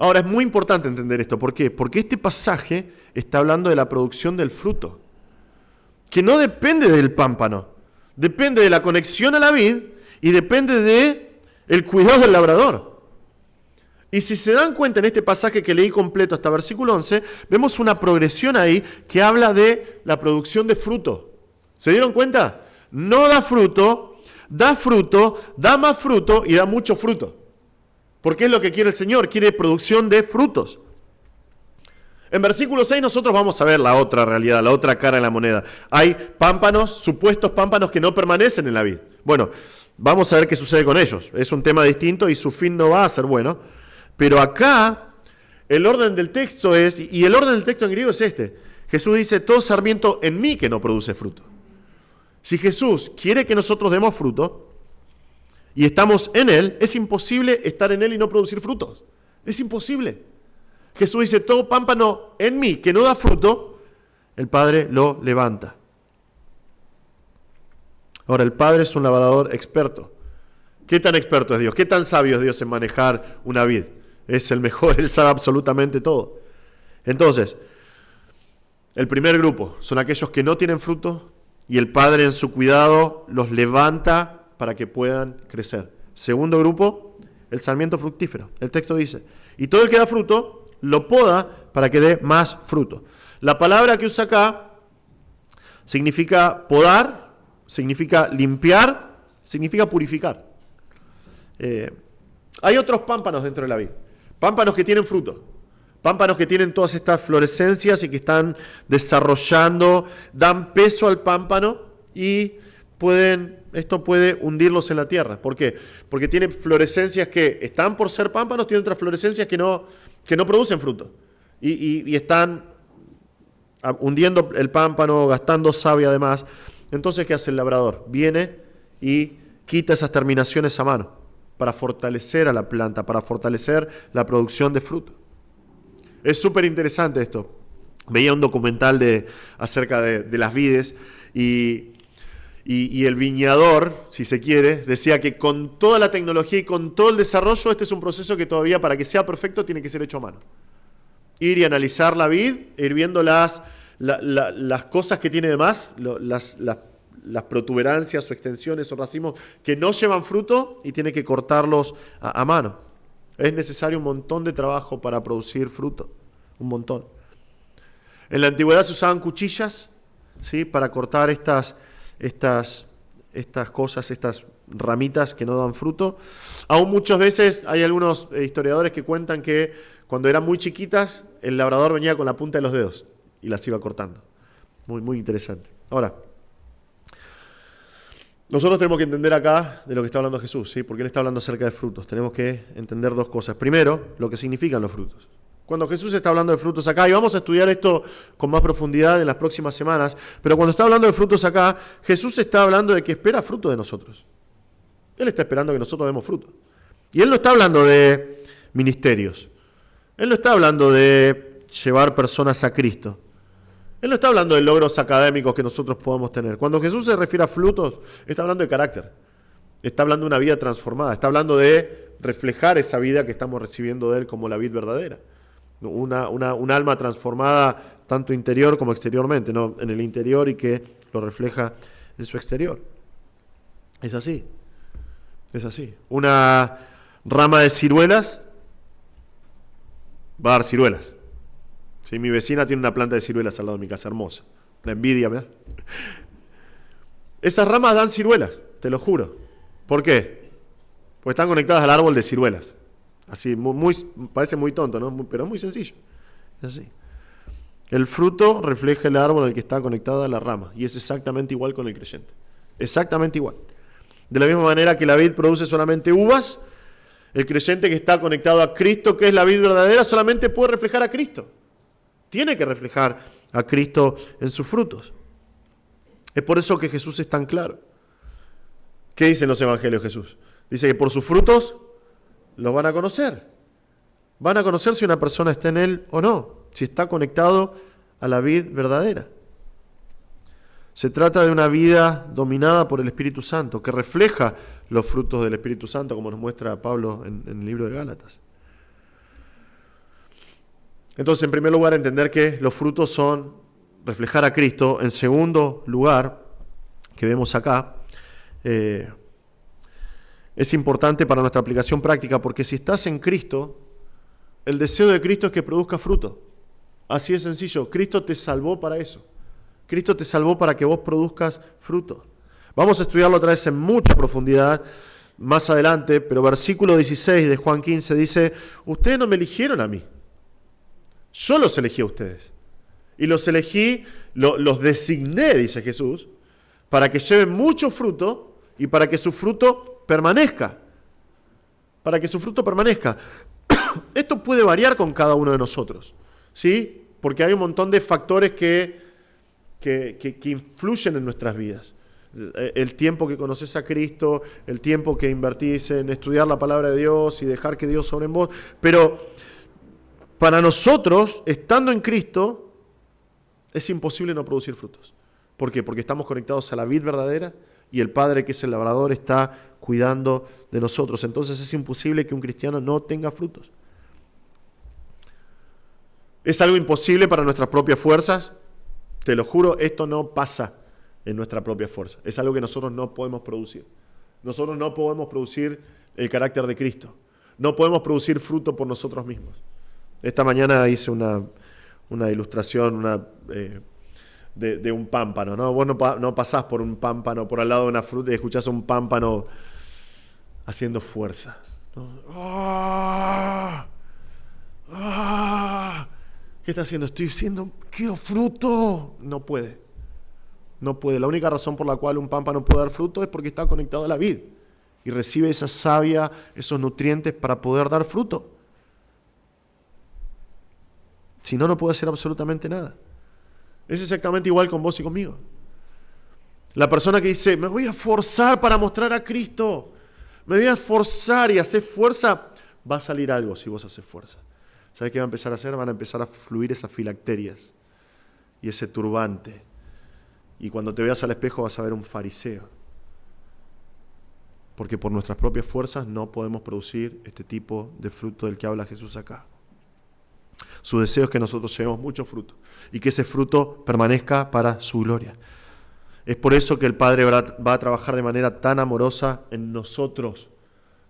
Ahora, es muy importante entender esto. ¿Por qué? Porque este pasaje está hablando de la producción del fruto, que no depende del pámpano, depende de la conexión a la vid y depende del cuidado del labrador. Y si se dan cuenta en este pasaje que leí completo hasta versículo 11, vemos una progresión ahí que habla de la producción de fruto. ¿Se dieron cuenta? No da fruto, da más fruto y da mucho fruto. Porque es lo que quiere el Señor, quiere producción de frutos. En versículo 6 nosotros vamos a ver la otra realidad, la otra cara de la moneda. Hay pámpanos, supuestos pámpanos que no permanecen en la vid. Bueno, vamos a ver qué sucede con ellos. Es un tema distinto y su fin no va a ser bueno. Pero acá el orden del texto es, y el orden del texto en griego es este. Jesús dice, todo sarmiento en mí que no produce fruto. Si Jesús quiere que nosotros demos fruto, y estamos en Él, es imposible estar en Él y no producir frutos. Es imposible. Jesús dice, todo pámpano en mí que no da fruto, el Padre lo levanta. Ahora, el Padre es un labrador experto. ¿Qué tan experto es Dios? ¿Qué tan sabio es Dios en manejar una vid? Es el mejor, Él sabe absolutamente todo. Entonces, el primer grupo son aquellos que no tienen fruto y el Padre en su cuidado los levanta para que puedan crecer. Segundo grupo, el sarmiento fructífero. El texto dice, y todo el que da fruto, lo poda para que dé más fruto. La palabra que usa acá significa podar, significa limpiar, significa purificar. Hay otros pámpanos dentro de la vid. Pámpanos que tienen fruto. Pámpanos que tienen todas estas florescencias y que están desarrollando, dan peso al pámpano y esto puede hundirlos en la tierra. ¿Por qué? Porque tiene florescencias que están por ser pámpanos, tiene otras florescencias que no producen fruto. Y están hundiendo el pámpano, gastando savia además. Entonces, ¿qué hace el labrador? Viene y quita esas terminaciones a mano para fortalecer a la planta, para fortalecer la producción de fruto. Es súper interesante esto. Veía un documental acerca de las vides y el viñador, si se quiere, decía que con toda la tecnología y con todo el desarrollo, este es un proceso que todavía para que sea perfecto tiene que ser hecho a mano. Ir y analizar la vid, ir viendo las cosas que tiene de más, las protuberancias o extensiones o racimos que no llevan fruto y tiene que cortarlos a mano. Es necesario un montón de trabajo para producir fruto, un montón. En la antigüedad se usaban cuchillas, ¿sí?, para cortar estas cosas, estas ramitas que no dan fruto. Aún muchas veces hay algunos historiadores que cuentan que cuando eran muy chiquitas, el labrador venía con la punta de los dedos y las iba cortando. Muy, muy interesante. Ahora, nosotros tenemos que entender acá de lo que está hablando Jesús, ¿sí? Porque Él está hablando acerca de frutos. Tenemos que entender dos cosas. Primero, lo que significan los frutos. Cuando Jesús está hablando de frutos acá, y vamos a estudiar esto con más profundidad en las próximas semanas, pero cuando está hablando de frutos acá, Jesús está hablando de que espera fruto de nosotros. Él está esperando que nosotros demos fruto. Y Él no está hablando de ministerios. Él no está hablando de llevar personas a Cristo. Él no está hablando de logros académicos que nosotros podamos tener. Cuando Jesús se refiere a frutos, está hablando de carácter. Está hablando de una vida transformada. Está hablando de reflejar esa vida que estamos recibiendo de Él como la vid verdadera. Un alma transformada tanto interior como exteriormente, ¿no? En el interior y que lo refleja en su exterior. Es así. Es así. Una rama de ciruelas va a dar ciruelas. ¿Sí? Mi vecina tiene una planta de ciruelas al lado de mi casa, hermosa. La envidia, ¿verdad? Esas ramas dan ciruelas, te lo juro. ¿Por qué? Porque están conectadas al árbol de ciruelas. Así, parece muy tonto, ¿no? Pero es muy sencillo. Es así. El fruto refleja el árbol al que está conectada la rama. Y es exactamente igual con el creyente. Exactamente igual. De la misma manera que la vid produce solamente uvas, el creyente que está conectado a Cristo, que es la vid verdadera, solamente puede reflejar a Cristo. Tiene que reflejar a Cristo en sus frutos. Es por eso que Jesús es tan claro. ¿Qué dicen los evangelios de Jesús? Dice que por sus frutos los van a conocer. Van a conocer si una persona está en Él o no, si está conectado a la vid verdadera. Se trata de una vida dominada por el Espíritu Santo, que refleja los frutos del Espíritu Santo, como nos muestra Pablo en el libro de Gálatas. Entonces, en primer lugar, entender que los frutos son reflejar a Cristo. En segundo lugar, que vemos acá, es importante para nuestra aplicación práctica, porque si estás en Cristo, el deseo de Cristo es que produzca fruto. Así de sencillo. Cristo te salvó para eso. Cristo te salvó para que vos produzcas fruto. Vamos a estudiarlo otra vez en mucha profundidad más adelante, pero versículo 16 de Juan 15 dice: ustedes no me eligieron a mí, yo los elegí a ustedes. Y los elegí, los designé, dice Jesús, para que lleven mucho fruto y para que su fruto permanezca. Para que su fruto permanezca. Esto puede variar con cada uno de nosotros, ¿sí? Porque hay un montón de factores que influyen en nuestras vidas. El tiempo que conoces a Cristo, el tiempo que invertís en estudiar la palabra de Dios y dejar que Dios sobre en vos. Pero para nosotros, estando en Cristo, es imposible no producir frutos. ¿Por qué? Porque estamos conectados a la vid verdadera y el Padre, que es el labrador, está cuidando de nosotros. Entonces es imposible que un cristiano no tenga frutos. ¿Es algo imposible para nuestras propias fuerzas? Te lo juro, esto no pasa en nuestra propia fuerza. Es algo que nosotros no podemos producir. Nosotros no podemos producir el carácter de Cristo. No podemos producir fruto por nosotros mismos. Esta mañana hice una ilustración de un pámpano, ¿no? Vos no pasás por un pámpano, por al lado de una fruta, y escuchás a un pámpano haciendo fuerza, ¿no? ¡Ah! ¡Ah! ¿Qué está haciendo? Estoy diciendo, quiero fruto. No puede. No puede. La única razón por la cual un pámpano puede dar fruto es porque está conectado a la vid y recibe esa savia, esos nutrientes para poder dar fruto. Si no, no puede hacer absolutamente nada. Es exactamente igual con vos y conmigo. La persona que dice, me voy a esforzar para mostrar a Cristo, me voy a esforzar y hacer fuerza, va a salir algo si vos haces fuerza. ¿Sabes qué va a empezar a hacer? Van a empezar a fluir esas filacterias y ese turbante. Y cuando te veas al espejo vas a ver un fariseo. Porque por nuestras propias fuerzas no podemos producir este tipo de fruto del que habla Jesús acá. Su deseo es que nosotros llevemos mucho fruto y que ese fruto permanezca para su gloria. Es por eso que el Padre va a trabajar de manera tan amorosa en nosotros,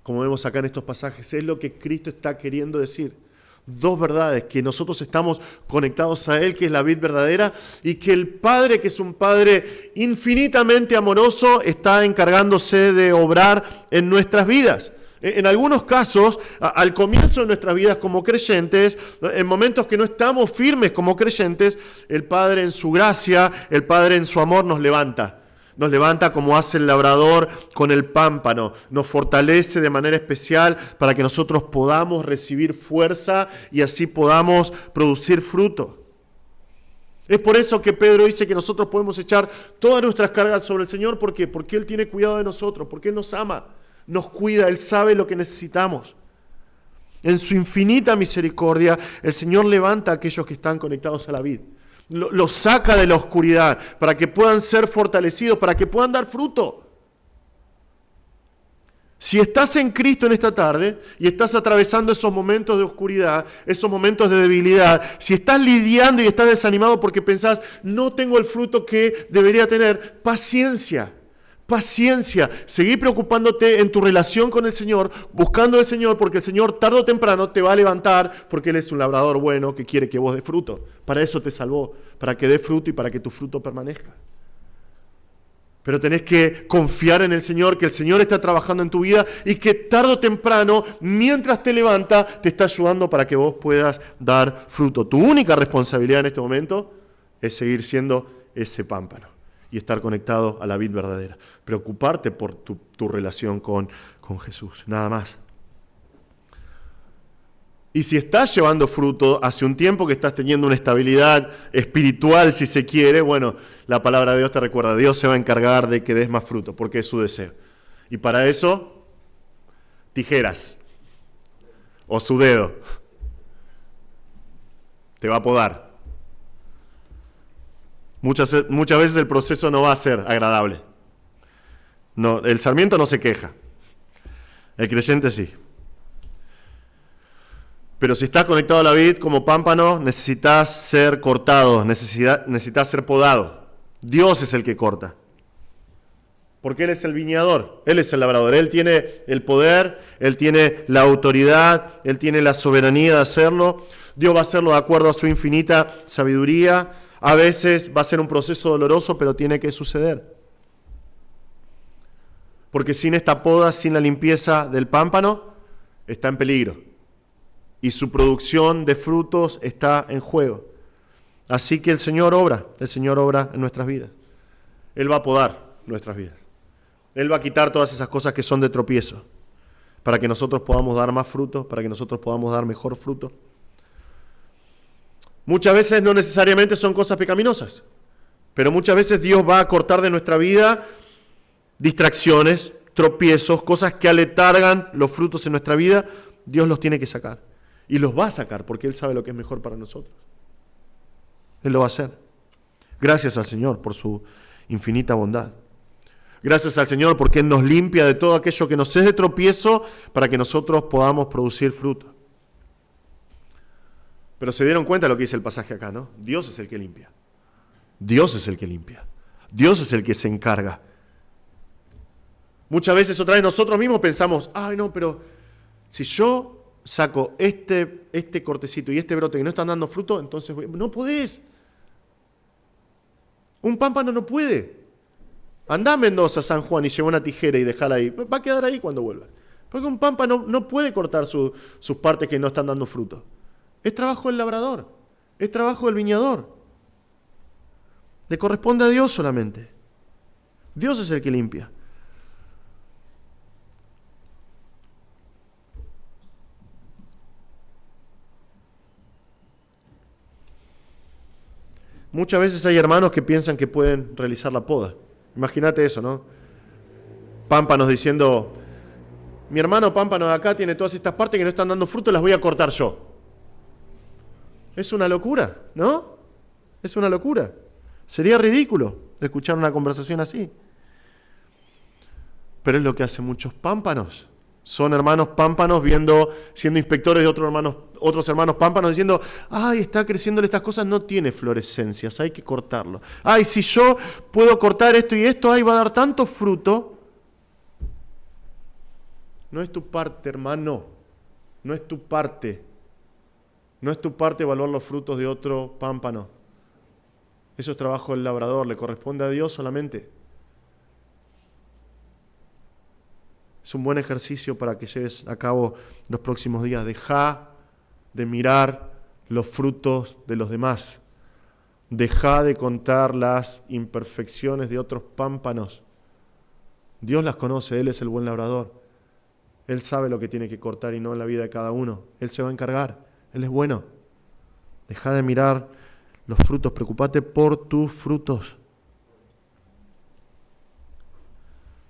como vemos acá en estos pasajes. Es lo que Cristo está queriendo decir. Dos verdades, que nosotros estamos conectados a Él, que es la vid verdadera, y que el Padre, que es un Padre infinitamente amoroso, está encargándose de obrar en nuestras vidas. En algunos casos, al comienzo de nuestras vidas como creyentes, en momentos que no estamos firmes como creyentes, el Padre en su gracia, el Padre en su amor nos levanta. Nos levanta como hace el labrador con el pámpano. Nos fortalece de manera especial para que nosotros podamos recibir fuerza y así podamos producir fruto. Es por eso que Pedro dice que nosotros podemos echar todas nuestras cargas sobre el Señor. ¿Por qué? Porque Él tiene cuidado de nosotros, porque Él nos ama, nos cuida, Él sabe lo que necesitamos. En su infinita misericordia, el Señor levanta a aquellos que están conectados a la vid. Los saca de la oscuridad para que puedan ser fortalecidos, para que puedan dar fruto. Si estás en Cristo en esta tarde y estás atravesando esos momentos de oscuridad, esos momentos de debilidad, si estás lidiando y estás desanimado porque pensás, no tengo el fruto que debería tener, paciencia. Paciencia, seguí preocupándote en tu relación con el Señor, buscando al Señor, porque el Señor tarde o temprano te va a levantar, porque Él es un labrador bueno que quiere que vos des fruto. Para eso te salvó, para que des fruto y para que tu fruto permanezca. Pero tenés que confiar en el Señor, que el Señor está trabajando en tu vida y que tarde o temprano, mientras te levanta, te está ayudando para que vos puedas dar fruto. Tu única responsabilidad en este momento es seguir siendo ese pámpano y estar conectado a la vid verdadera. Preocuparte por tu relación con Jesús, nada más. Y si estás llevando fruto, hace un tiempo que estás teniendo una estabilidad espiritual, si se quiere, bueno, la palabra de Dios te recuerda, Dios se va a encargar de que des más fruto, porque es su deseo. Y para eso, tijeras o su dedo te va a podar. Muchas veces el proceso no va a ser agradable. No, el sarmiento no se queja. El creyente sí. Pero si estás conectado a la vid como pámpano, necesitas ser cortado, necesitas ser podado. Dios es el que corta. Porque Él es el viñador, Él es el labrador. Él tiene el poder, Él tiene la autoridad, Él tiene la soberanía de hacerlo. Dios va a hacerlo de acuerdo a su infinita sabiduría. A veces va a ser un proceso doloroso, pero tiene que suceder. Porque sin esta poda, sin la limpieza del pámpano, está en peligro. Y su producción de frutos está en juego. Así que el Señor obra en nuestras vidas. Él va a podar nuestras vidas. Él va a quitar todas esas cosas que son de tropiezo, para que nosotros podamos dar más fruto, para que nosotros podamos dar mejor fruto. Muchas veces no necesariamente son cosas pecaminosas, pero muchas veces Dios va a cortar de nuestra vida distracciones, tropiezos, cosas que aletargan los frutos en nuestra vida. Dios los tiene que sacar. Y los va a sacar porque Él sabe lo que es mejor para nosotros. Él lo va a hacer. Gracias al Señor por su infinita bondad. Gracias al Señor porque Él nos limpia de todo aquello que nos es de tropiezo para que nosotros podamos producir fruto. Pero se dieron cuenta de lo que dice el pasaje acá, ¿no? Dios es el que limpia. Dios es el que limpia. Dios es el que se encarga. Muchas veces otra vez nosotros mismos pensamos, ay no, pero si yo saco este cortecito y este brote que no están dando fruto, entonces no podés. Un pámpano no puede. Andá a Mendoza, San Juan y lleva una tijera y dejala ahí. Va a quedar ahí cuando vuelva. Porque un pámpano no puede cortar sus partes que no están dando fruto. Es trabajo del labrador, es trabajo del viñador. Le corresponde a Dios solamente. Dios es el que limpia. Muchas veces hay hermanos que piensan que pueden realizar la poda. Imagínate eso, ¿no? Pámpanos diciendo, mi hermano pámpano de acá tiene todas estas partes que no están dando fruto, las voy a cortar yo. Es una locura, ¿no? Es una locura. Sería ridículo escuchar una conversación así. Pero es lo que hacen muchos pámpanos. Son hermanos pámpanos siendo inspectores de otros hermanos pámpanos diciendo, ay, está creciéndole estas cosas, no tiene florescencias, hay que cortarlo. Ay, si yo puedo cortar esto y esto, ay, va a dar tanto fruto. No es tu parte, hermano. No es tu parte. No es tu parte evaluar los frutos de otro pámpano. Eso es trabajo del labrador, le corresponde a Dios solamente. Es un buen ejercicio para que lleves a cabo los próximos días. Deja de mirar los frutos de los demás. Deja de contar las imperfecciones de otros pámpanos. Dios las conoce, Él es el buen labrador. Él sabe lo que tiene que cortar y no en la vida de cada uno. Él se va a encargar, Él es bueno. Deja de mirar los frutos, preocupate por tus frutos.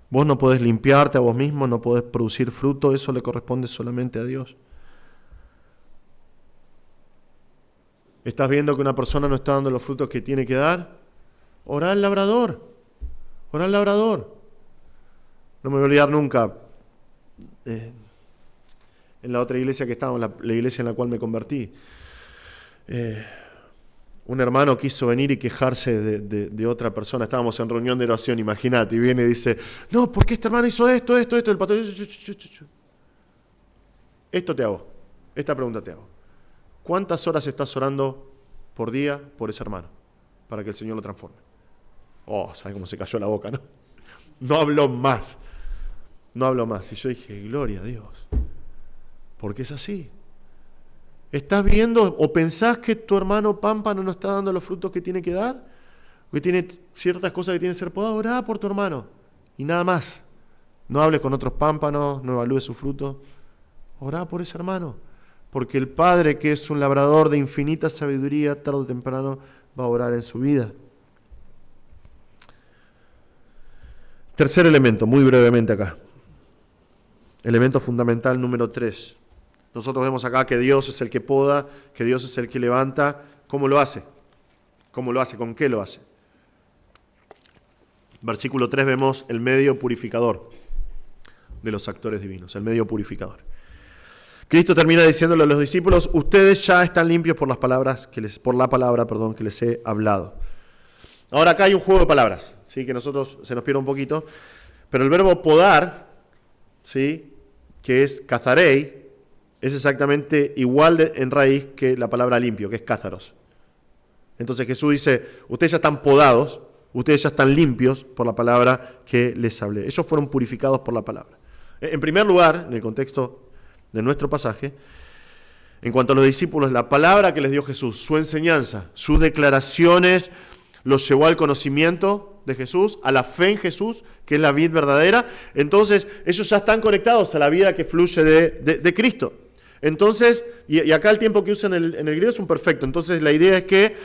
Vos no podés limpiarte a vos mismo, no podés producir fruto, eso le corresponde solamente a Dios. ¿Estás viendo que una persona no está dando los frutos que tiene que dar? Orá al labrador. Orá al labrador. No me voy a olvidar nunca, en la otra iglesia que estábamos, la iglesia en la cual me convertí, un hermano quiso venir y quejarse de otra persona. Estábamos en reunión de oración, imagínate, y viene y dice, no, ¿por qué este hermano hizo esto? El pastor, esto te hago, esta pregunta te hago. ¿Cuántas horas estás orando por día por ese hermano para que el Señor lo transforme? Oh, ¿sabes cómo se cayó la boca, no? No habló más. Y yo dije, gloria a Dios. Porque es así. ¿Estás viendo o pensás que tu hermano pámpano no está dando los frutos que tiene que dar? ¿O que tiene ciertas cosas que tienen que ser podadas? Orá por tu hermano. Y nada más. No hables con otros pámpanos, no evalúes su fruto. Orá por ese hermano. Porque el Padre, que es un labrador de infinita sabiduría, tarde o temprano va a orar en su vida. Tercer elemento, muy brevemente acá. Elemento fundamental número 3. Nosotros vemos acá que Dios es el que poda, que Dios es el que levanta. ¿Cómo lo hace? ¿Cómo lo hace? ¿Con qué lo hace? Versículo 3 vemos el medio purificador de los actores divinos, el medio purificador. Cristo termina diciéndole a los discípulos, ustedes ya están limpios por la palabra que les he hablado. Ahora acá hay un juego de palabras, ¿sí? Que nosotros se nos pierde un poquito, pero el verbo podar, ¿sí? Que es cazarei, es exactamente igual en raíz que la palabra limpio, que es cázaros. Entonces Jesús dice, ustedes ya están podados, ustedes ya están limpios por la palabra que les hablé. Ellos fueron purificados por la palabra. En primer lugar, en el contexto de nuestro pasaje, en cuanto a los discípulos, la palabra que les dio Jesús, su enseñanza, sus declaraciones, los llevó al conocimiento de Jesús, a la fe en Jesús, que es la vid verdadera. Entonces, ellos ya están conectados a la vida que fluye de Cristo. Entonces, y acá el tiempo que usan en el griego es un perfecto. Entonces, la idea es que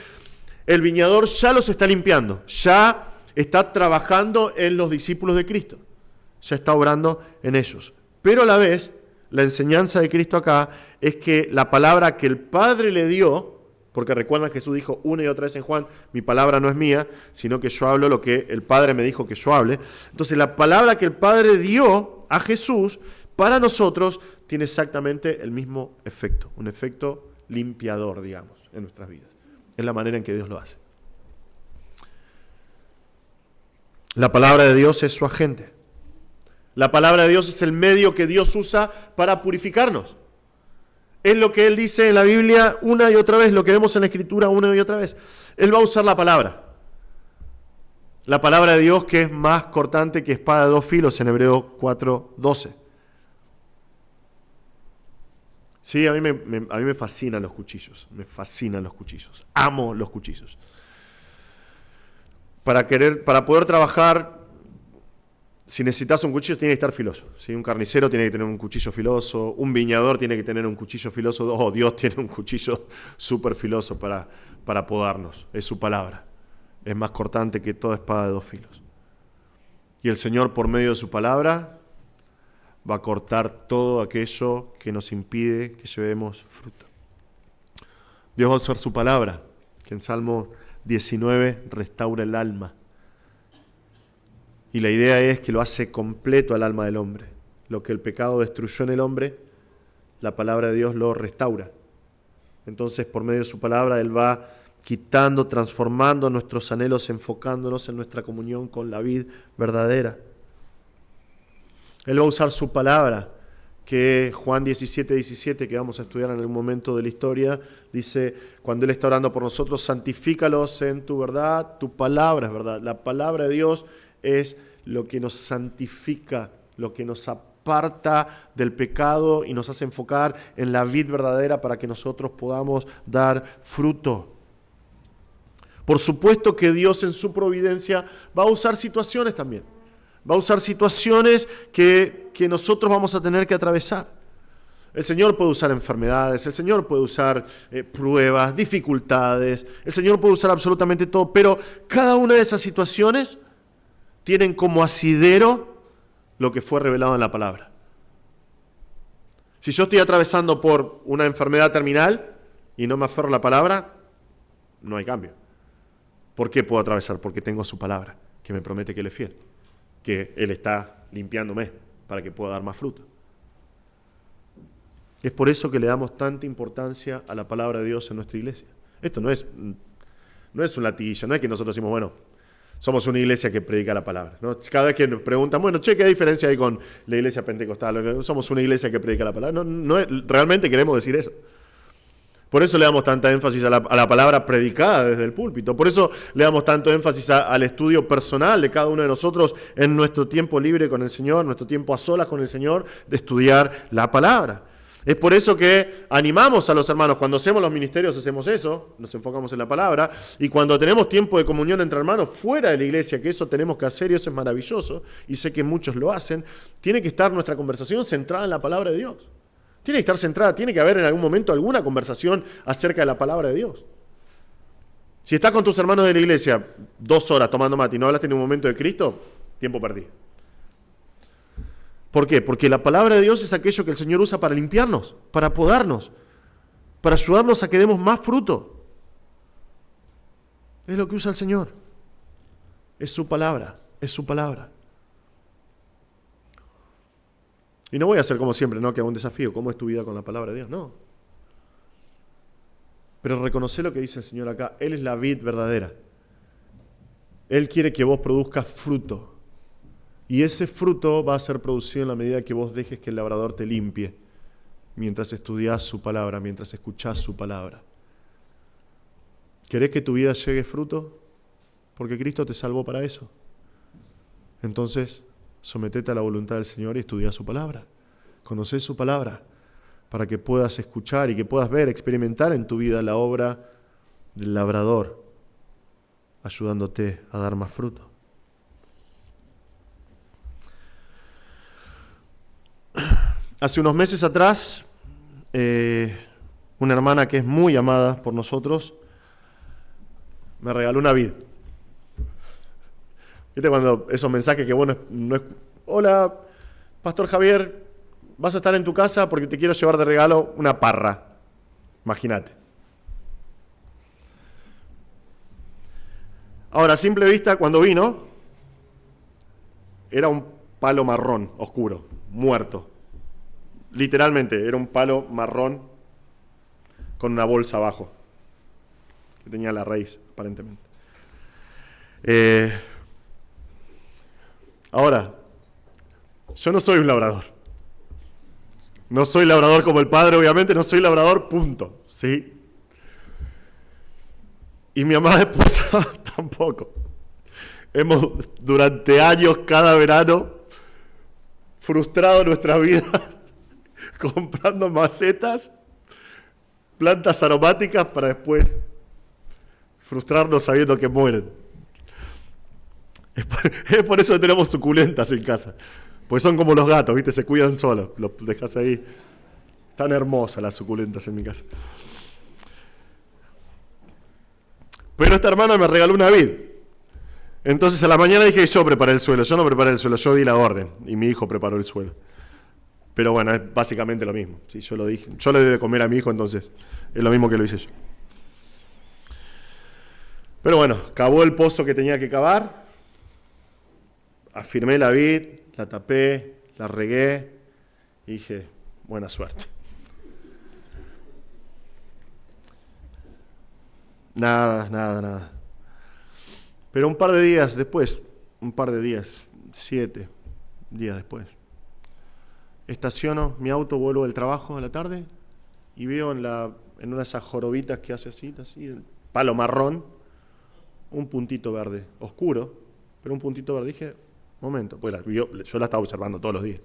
el viñador ya los está limpiando, ya está trabajando en los discípulos de Cristo, ya está obrando en ellos. Pero a la vez, la enseñanza de Cristo acá es que la palabra que el Padre le dio, porque recuerdan Jesús dijo una y otra vez en Juan, mi palabra no es mía, sino que yo hablo lo que el Padre me dijo que yo hable. Entonces la palabra que el Padre dio a Jesús, para nosotros, tiene exactamente el mismo efecto, un efecto limpiador, digamos, en nuestras vidas. Es la manera en que Dios lo hace. La palabra de Dios es su agente. La palabra de Dios es el medio que Dios usa para purificarnos. Es lo que Él dice en la Biblia una y otra vez, lo que vemos en la Escritura una y otra vez. Él va a usar la palabra. La palabra de Dios que es más cortante que espada de dos filos en Hebreo 4:12. Sí, a mí me fascinan los cuchillos. Me fascinan los cuchillos. Amo los cuchillos. Para poder trabajar, si necesitas un cuchillo, tiene que estar filoso. ¿Sí? Un carnicero tiene que tener un cuchillo filoso, un viñador tiene que tener un cuchillo filoso, oh, Dios tiene un cuchillo súper filoso para podarnos. Es su palabra. Es más cortante que toda espada de dos filos. Y el Señor, por medio de su palabra, va a cortar todo aquello que nos impide que llevemos fruto. Dios va a usar su palabra, que en Salmo 19 restaura el alma. Y la idea es que lo hace completo al alma del hombre. Lo que el pecado destruyó en el hombre, la palabra de Dios lo restaura. Entonces, por medio de su palabra, Él va quitando, transformando nuestros anhelos, enfocándonos en nuestra comunión con la vid verdadera. Él va a usar su palabra, que Juan 17:17, que vamos a estudiar en algún momento de la historia, dice, cuando Él está orando por nosotros, santifícalos en tu verdad, tu palabra es verdad. La palabra de Dios es lo que nos santifica, lo que nos aparta del pecado y nos hace enfocar en la vid verdadera para que nosotros podamos dar fruto. Por supuesto que Dios en su providencia va a usar situaciones también. Va a usar situaciones que nosotros vamos a tener que atravesar. El Señor puede usar enfermedades, el Señor puede usar pruebas, dificultades, el Señor puede usar absolutamente todo, pero cada una de esas situaciones tienen como asidero lo que fue revelado en la palabra. Si yo estoy atravesando por una enfermedad terminal y no me aferro a la palabra, no hay cambio. ¿Por qué puedo atravesar? Porque tengo su palabra, que me promete que Él es fiel, que Él está limpiándome para que pueda dar más fruto. Es por eso que le damos tanta importancia a la palabra de Dios en nuestra iglesia. Esto no es un latiguillo, no es que nosotros decimos, bueno, somos una iglesia que predica la palabra, ¿no? Cada vez que nos preguntan, bueno, ¿qué diferencia hay con la iglesia pentecostal? Somos una iglesia que predica la palabra. Realmente queremos decir eso. Por eso le damos tanta énfasis a la palabra predicada desde el púlpito. Por eso le damos tanto énfasis al estudio personal de cada uno de nosotros en nuestro tiempo libre con el Señor, nuestro tiempo a solas con el Señor, de estudiar la palabra. Es por eso que animamos a los hermanos, cuando hacemos los ministerios hacemos eso, nos enfocamos en la palabra, y cuando tenemos tiempo de comunión entre hermanos fuera de la iglesia, que eso tenemos que hacer y eso es maravilloso, y sé que muchos lo hacen, tiene que estar nuestra conversación centrada en la palabra de Dios. Tiene que estar centrada, tiene que haber en algún momento alguna conversación acerca de la palabra de Dios. Si estás con tus hermanos de la iglesia 2 horas tomando mate y no hablaste en un momento de Cristo, tiempo perdido. ¿Por qué? Porque la palabra de Dios es aquello que el Señor usa para limpiarnos, para podarnos, para ayudarnos a que demos más fruto. Es lo que usa el Señor. Es su palabra, es su palabra. Y no voy a hacer como siempre, ¿no? Que hago un desafío. ¿Cómo es tu vida con la palabra de Dios? No. Pero reconoce lo que dice el Señor acá. Él es la vid verdadera. Él quiere que vos produzcas fruto. Y ese fruto va a ser producido en la medida que vos dejes que el labrador te limpie, mientras estudiás su palabra, mientras escuchás su palabra. ¿Querés que tu vida llegue fruto? Porque Cristo te salvó para eso. Entonces, sometete a la voluntad del Señor y estudia su palabra. Conocé su palabra para que puedas escuchar y que puedas ver, experimentar en tu vida la obra del labrador, ayudándote a dar más fruto. Hace unos meses atrás, una hermana que es muy amada por nosotros me regaló una vid. ¿Viste cuando esos mensajes que bueno, no es, hola, Pastor Javier, vas a estar en tu casa porque te quiero llevar de regalo una parra? Imagínate. Ahora, a simple vista, cuando vino, era un palo marrón, oscuro, muerto. Literalmente, era un palo marrón con una bolsa abajo, que tenía la raíz, aparentemente. Ahora, yo no soy un labrador. No soy labrador como el padre, obviamente, no soy labrador, punto. ¿Sí? Y mi amada esposa tampoco. Hemos, durante años, cada verano, frustrado nuestra vida comprando macetas, plantas aromáticas para después frustrarnos sabiendo que mueren. Es por eso que tenemos suculentas en casa. Pues son como los gatos, ¿viste? Se cuidan solos. Los dejas ahí. Tan hermosas las suculentas en mi casa. Pero esta hermana me regaló una vid. Entonces a la mañana dije que yo preparé el suelo. Yo no preparé el suelo, yo di la orden. Y mi hijo preparó el suelo. Pero bueno, es básicamente lo mismo. Sí, yo lo dije. Yo le di de comer a mi hijo, entonces es lo mismo que lo hice yo. Pero bueno, cavó el pozo que tenía que cavar. Afirmé la vid, la tapé, la regué. Y dije, buena suerte. Nada. Pero un par de días después, 7 días después, estaciono mi auto, vuelvo del trabajo a la tarde y veo en una de esas jorobitas que hace así, el palo marrón, un puntito verde, oscuro, pero un puntito verde. Dije, momento, pues yo la estaba observando todos los días.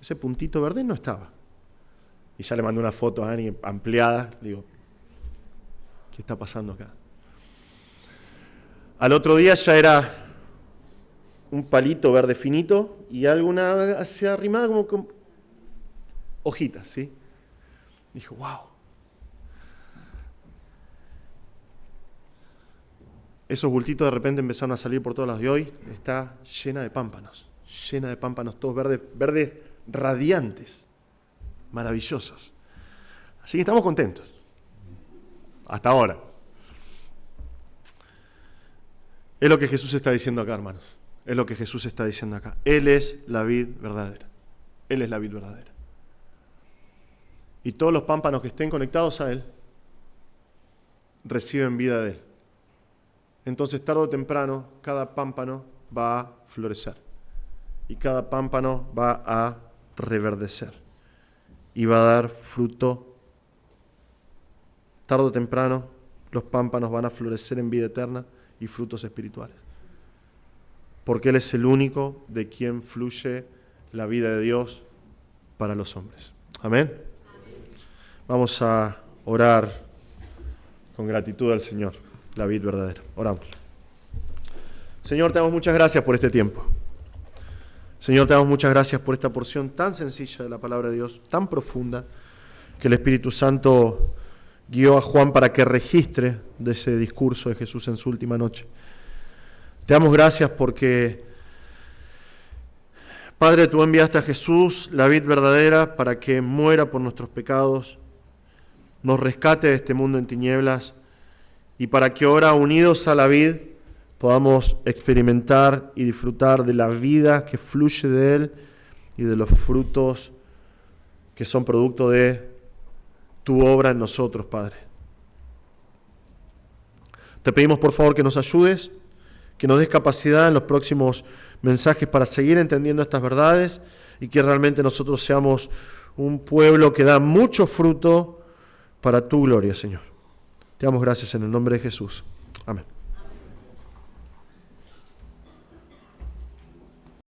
Ese puntito verde no estaba. Y ya le mandé una foto a Ani ampliada, le digo, ¿qué está pasando acá? Al otro día ya era un palito verde finito y alguna se arrimaba como con hojitas, ¿sí? Dijo, wow. Esos bultitos de repente empezaron a salir por todos lados y hoy está llena de pámpanos, todos verdes radiantes, maravillosos. Así que estamos contentos. Hasta ahora. Es lo que Jesús está diciendo acá, hermanos. Es lo que Jesús está diciendo acá. Él es la vid verdadera. Él es la vid verdadera. Y todos los pámpanos que estén conectados a Él reciben vida de Él. Entonces, tarde o temprano, cada pámpano va a florecer. Y cada pámpano va a reverdecer. Y va a dar fruto. Tarde o temprano, los pámpanos van a florecer en vida eterna y frutos espirituales. Porque Él es el único de quien fluye la vida de Dios para los hombres. Amén. Vamos a orar con gratitud al Señor, la vid verdadera. Oramos. Señor, te damos muchas gracias por este tiempo. Señor, te damos muchas gracias por esta porción tan sencilla de la palabra de Dios, tan profunda, que el Espíritu Santo guió a Juan para que registre de ese discurso de Jesús en su última noche. Te damos gracias porque, Padre, tú enviaste a Jesús, la vid verdadera, para que muera por nuestros pecados, nos rescate de este mundo en tinieblas y para que ahora, unidos a la vid, podamos experimentar y disfrutar de la vida que fluye de Él y de los frutos que son producto de tu obra en nosotros, Padre. Te pedimos por favor que nos ayudes, que nos des capacidad en los próximos mensajes para seguir entendiendo estas verdades y que realmente nosotros seamos un pueblo que da mucho fruto para tu gloria, Señor. Te damos gracias en el nombre de Jesús. Amén.